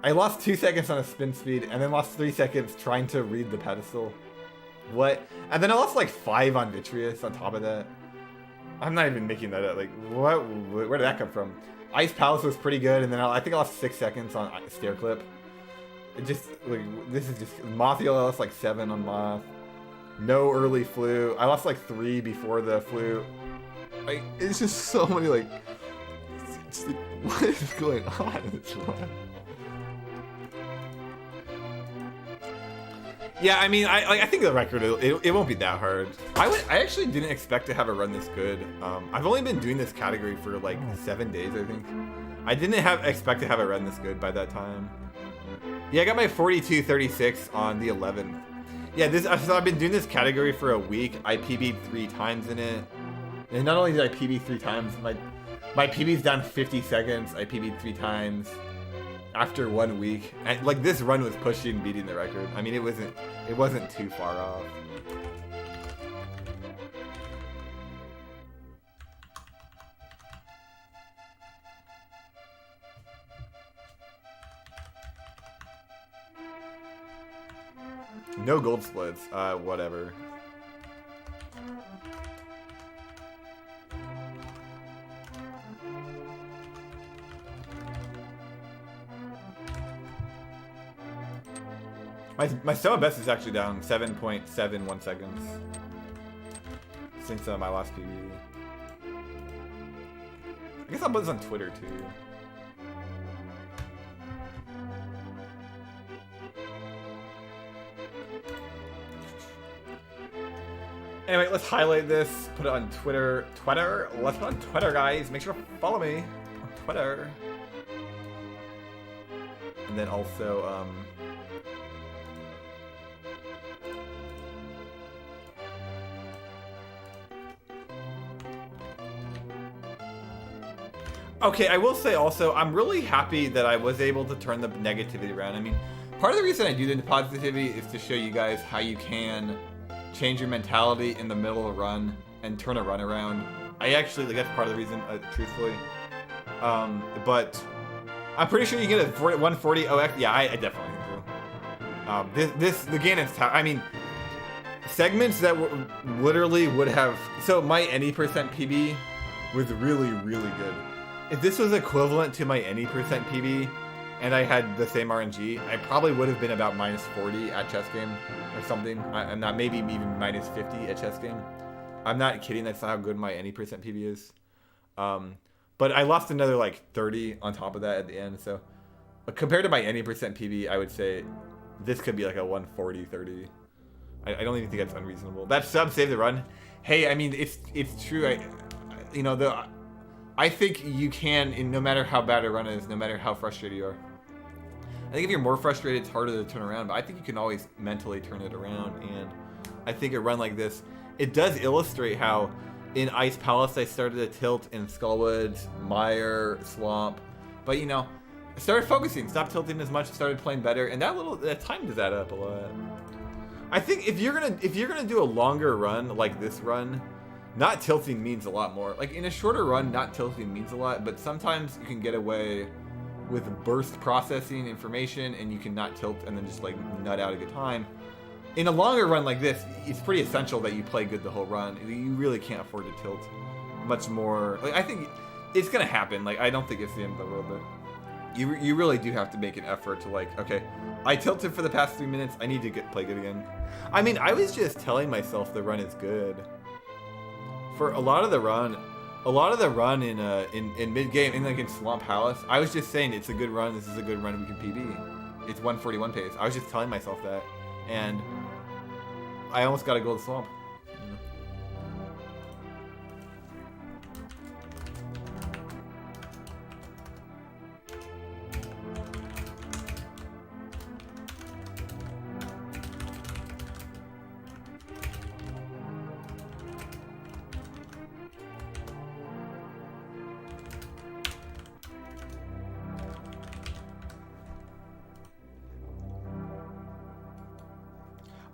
lost 2 seconds on a spin speed, and then lost 3 seconds trying to read the pedestal. What? And then I lost like 5 on Vitreous on top of that. I'm not even making that up. Like, what? Where did that come from? Ice Palace was pretty good, and then I think I lost 6 seconds on Stair Clip. It just, like, this is just, Mothia, I lost like 7 on Moth. No early flu. I lost like 3 before the flu. Like, it's just so many, like, it's like, what is going on in this run? Yeah, I mean, I think the record, it won't be that hard. I actually didn't expect to have a run this good. I've only been doing this category for like 7 days, I think. I didn't expect to have a run this good by that time. Yeah, I got my 42.36 on the 11th. Yeah, so I've been doing this category for a week. I PB'd 3 times in it. And not only did I PB 3 times, my PB's down 50 seconds. I PB'd 3 times after 1 week. And like this run was pushing beating the record. I mean, it wasn't too far off. No gold splits. Whatever. My summer best is actually down 7.71 seconds since my last PB. I guess I'll put this on Twitter too. Anyway, let's highlight this, put it on Twitter. Let's put it on Twitter, guys. Make sure to follow me on Twitter. And then also, okay, I will say also, I'm really happy that I was able to turn the negativity around. I mean, part of the reason I do the positivity is to show you guys how you can change your mentality in the middle of a run and turn a run around. I actually, like, that's part of the reason, truthfully. But I'm pretty sure you get a 140 OX. Yeah, I definitely think so. The Ganon's Tower, I mean, segments that literally would have, so my any percent PB was really, really good. If this was equivalent to my any percent PB, and I had the same RNG, I probably would have been about -40 at chess game or something. I'm not, maybe even -50 at chess game. I'm not kidding. That's how good my any percent PB is. But I lost another like 30 on top of that at the end. So compared to my any percent PB, I would say this could be like a 140-30. I don't even think that's unreasonable. That sub saved the run. Hey, I mean, it's true. I think you can, no matter how bad a run is, no matter how frustrated you are. I think if you're more frustrated, it's harder to turn around, but I think you can always mentally turn it around. And I think a run like this, it does illustrate how in Ice Palace I started to tilt in Skullwoods, Mire, Swamp, but you know, I started focusing, stopped tilting as much, started playing better, and that time does add up a lot. I think if you're gonna do a longer run like this run, not tilting means a lot more. Like in a shorter run, not tilting means a lot, but sometimes you can get away with burst processing information and you can not tilt and then just like nut out a good time. In a longer run like this, it's pretty essential that you play good the whole run. You really can't afford to tilt much more. Like I think it's gonna happen. Like I don't think it's the end of the world, but you really do have to make an effort to like, okay, I tilted for the past 3 minutes. I need to play good again. I mean, I was just telling myself the run is good. For a lot of the run in mid game, in like in Swamp Palace, I was just saying it's a good run. This is a good run. We can PB. It's 141 pace. I was just telling myself that, and I almost got a gold swamp.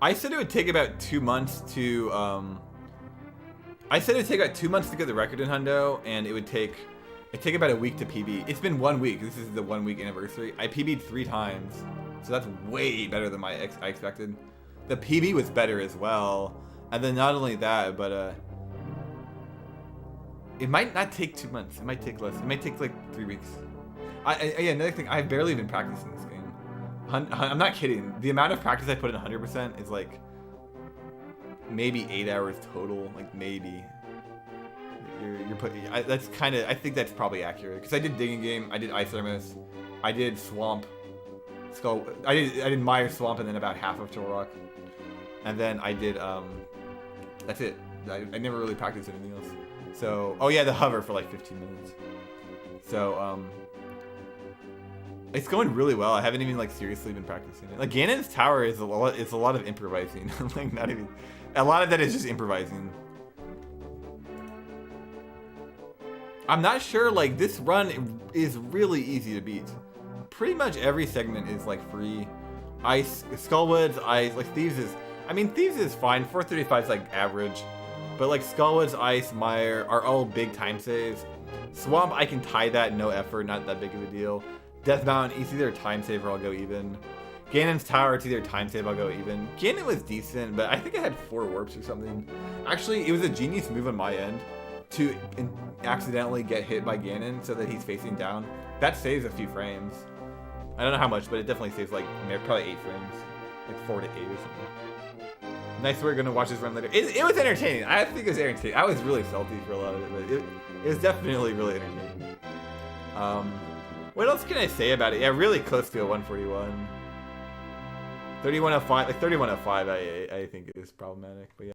I said it would take about 2 months to, I said it would take about 2 months to get the record in Hundo, and it'd take about a week to PB. It's been 1 week. This is the 1 week anniversary. I PB'd 3 times, so that's way better than I expected. The PB was better as well, and then not only that, but it might not take 2 months. It might take less. It might take like 3 weeks. Yeah, another thing, I've barely been practicing this game. I'm not kidding. The amount of practice I put in 100% is like maybe 8 hours total. Like maybe. You're putting. That's kind of. I think that's probably accurate because I did Digging Game. I did Ice Thermos. I did Swamp. Skull. I did Mire Swamp and then about half of Turtle Rock, and then I did. That's it. I never really practiced anything else. So oh yeah, the hover for like 15 minutes. So it's going really well. I haven't even like seriously been practicing it. Like Ganon's Tower is a lot of improvising. Like not even a lot of that is just improvising. I'm not sure, like this run is really easy to beat. Pretty much every segment is like free. Ice, Skullwoods, Ice, like Thieves is fine. 435 is like average. But like Skullwoods, Ice, Mire are all big time saves. Swamp, I can tie that, no effort, not that big of a deal. Death Mountain, it's either a time save or I'll go even. Ganon's tower, it's either time save, I'll go even. Ganon was decent, but I think I had 4 warps or something. Actually, it was a genius move on my end to accidentally get hit by Ganon so that he's facing down. That saves a few frames. I don't know how much, but it definitely saves like probably 8 frames. Like 4 to 8 or something. Nice, we're gonna watch this run later. It was entertaining. I think it was entertaining. I was really salty for a lot of it, but it was definitely really entertaining. What else can I say about it? Yeah, really close to a 141. 3105, like 3105 I think is problematic, but yeah.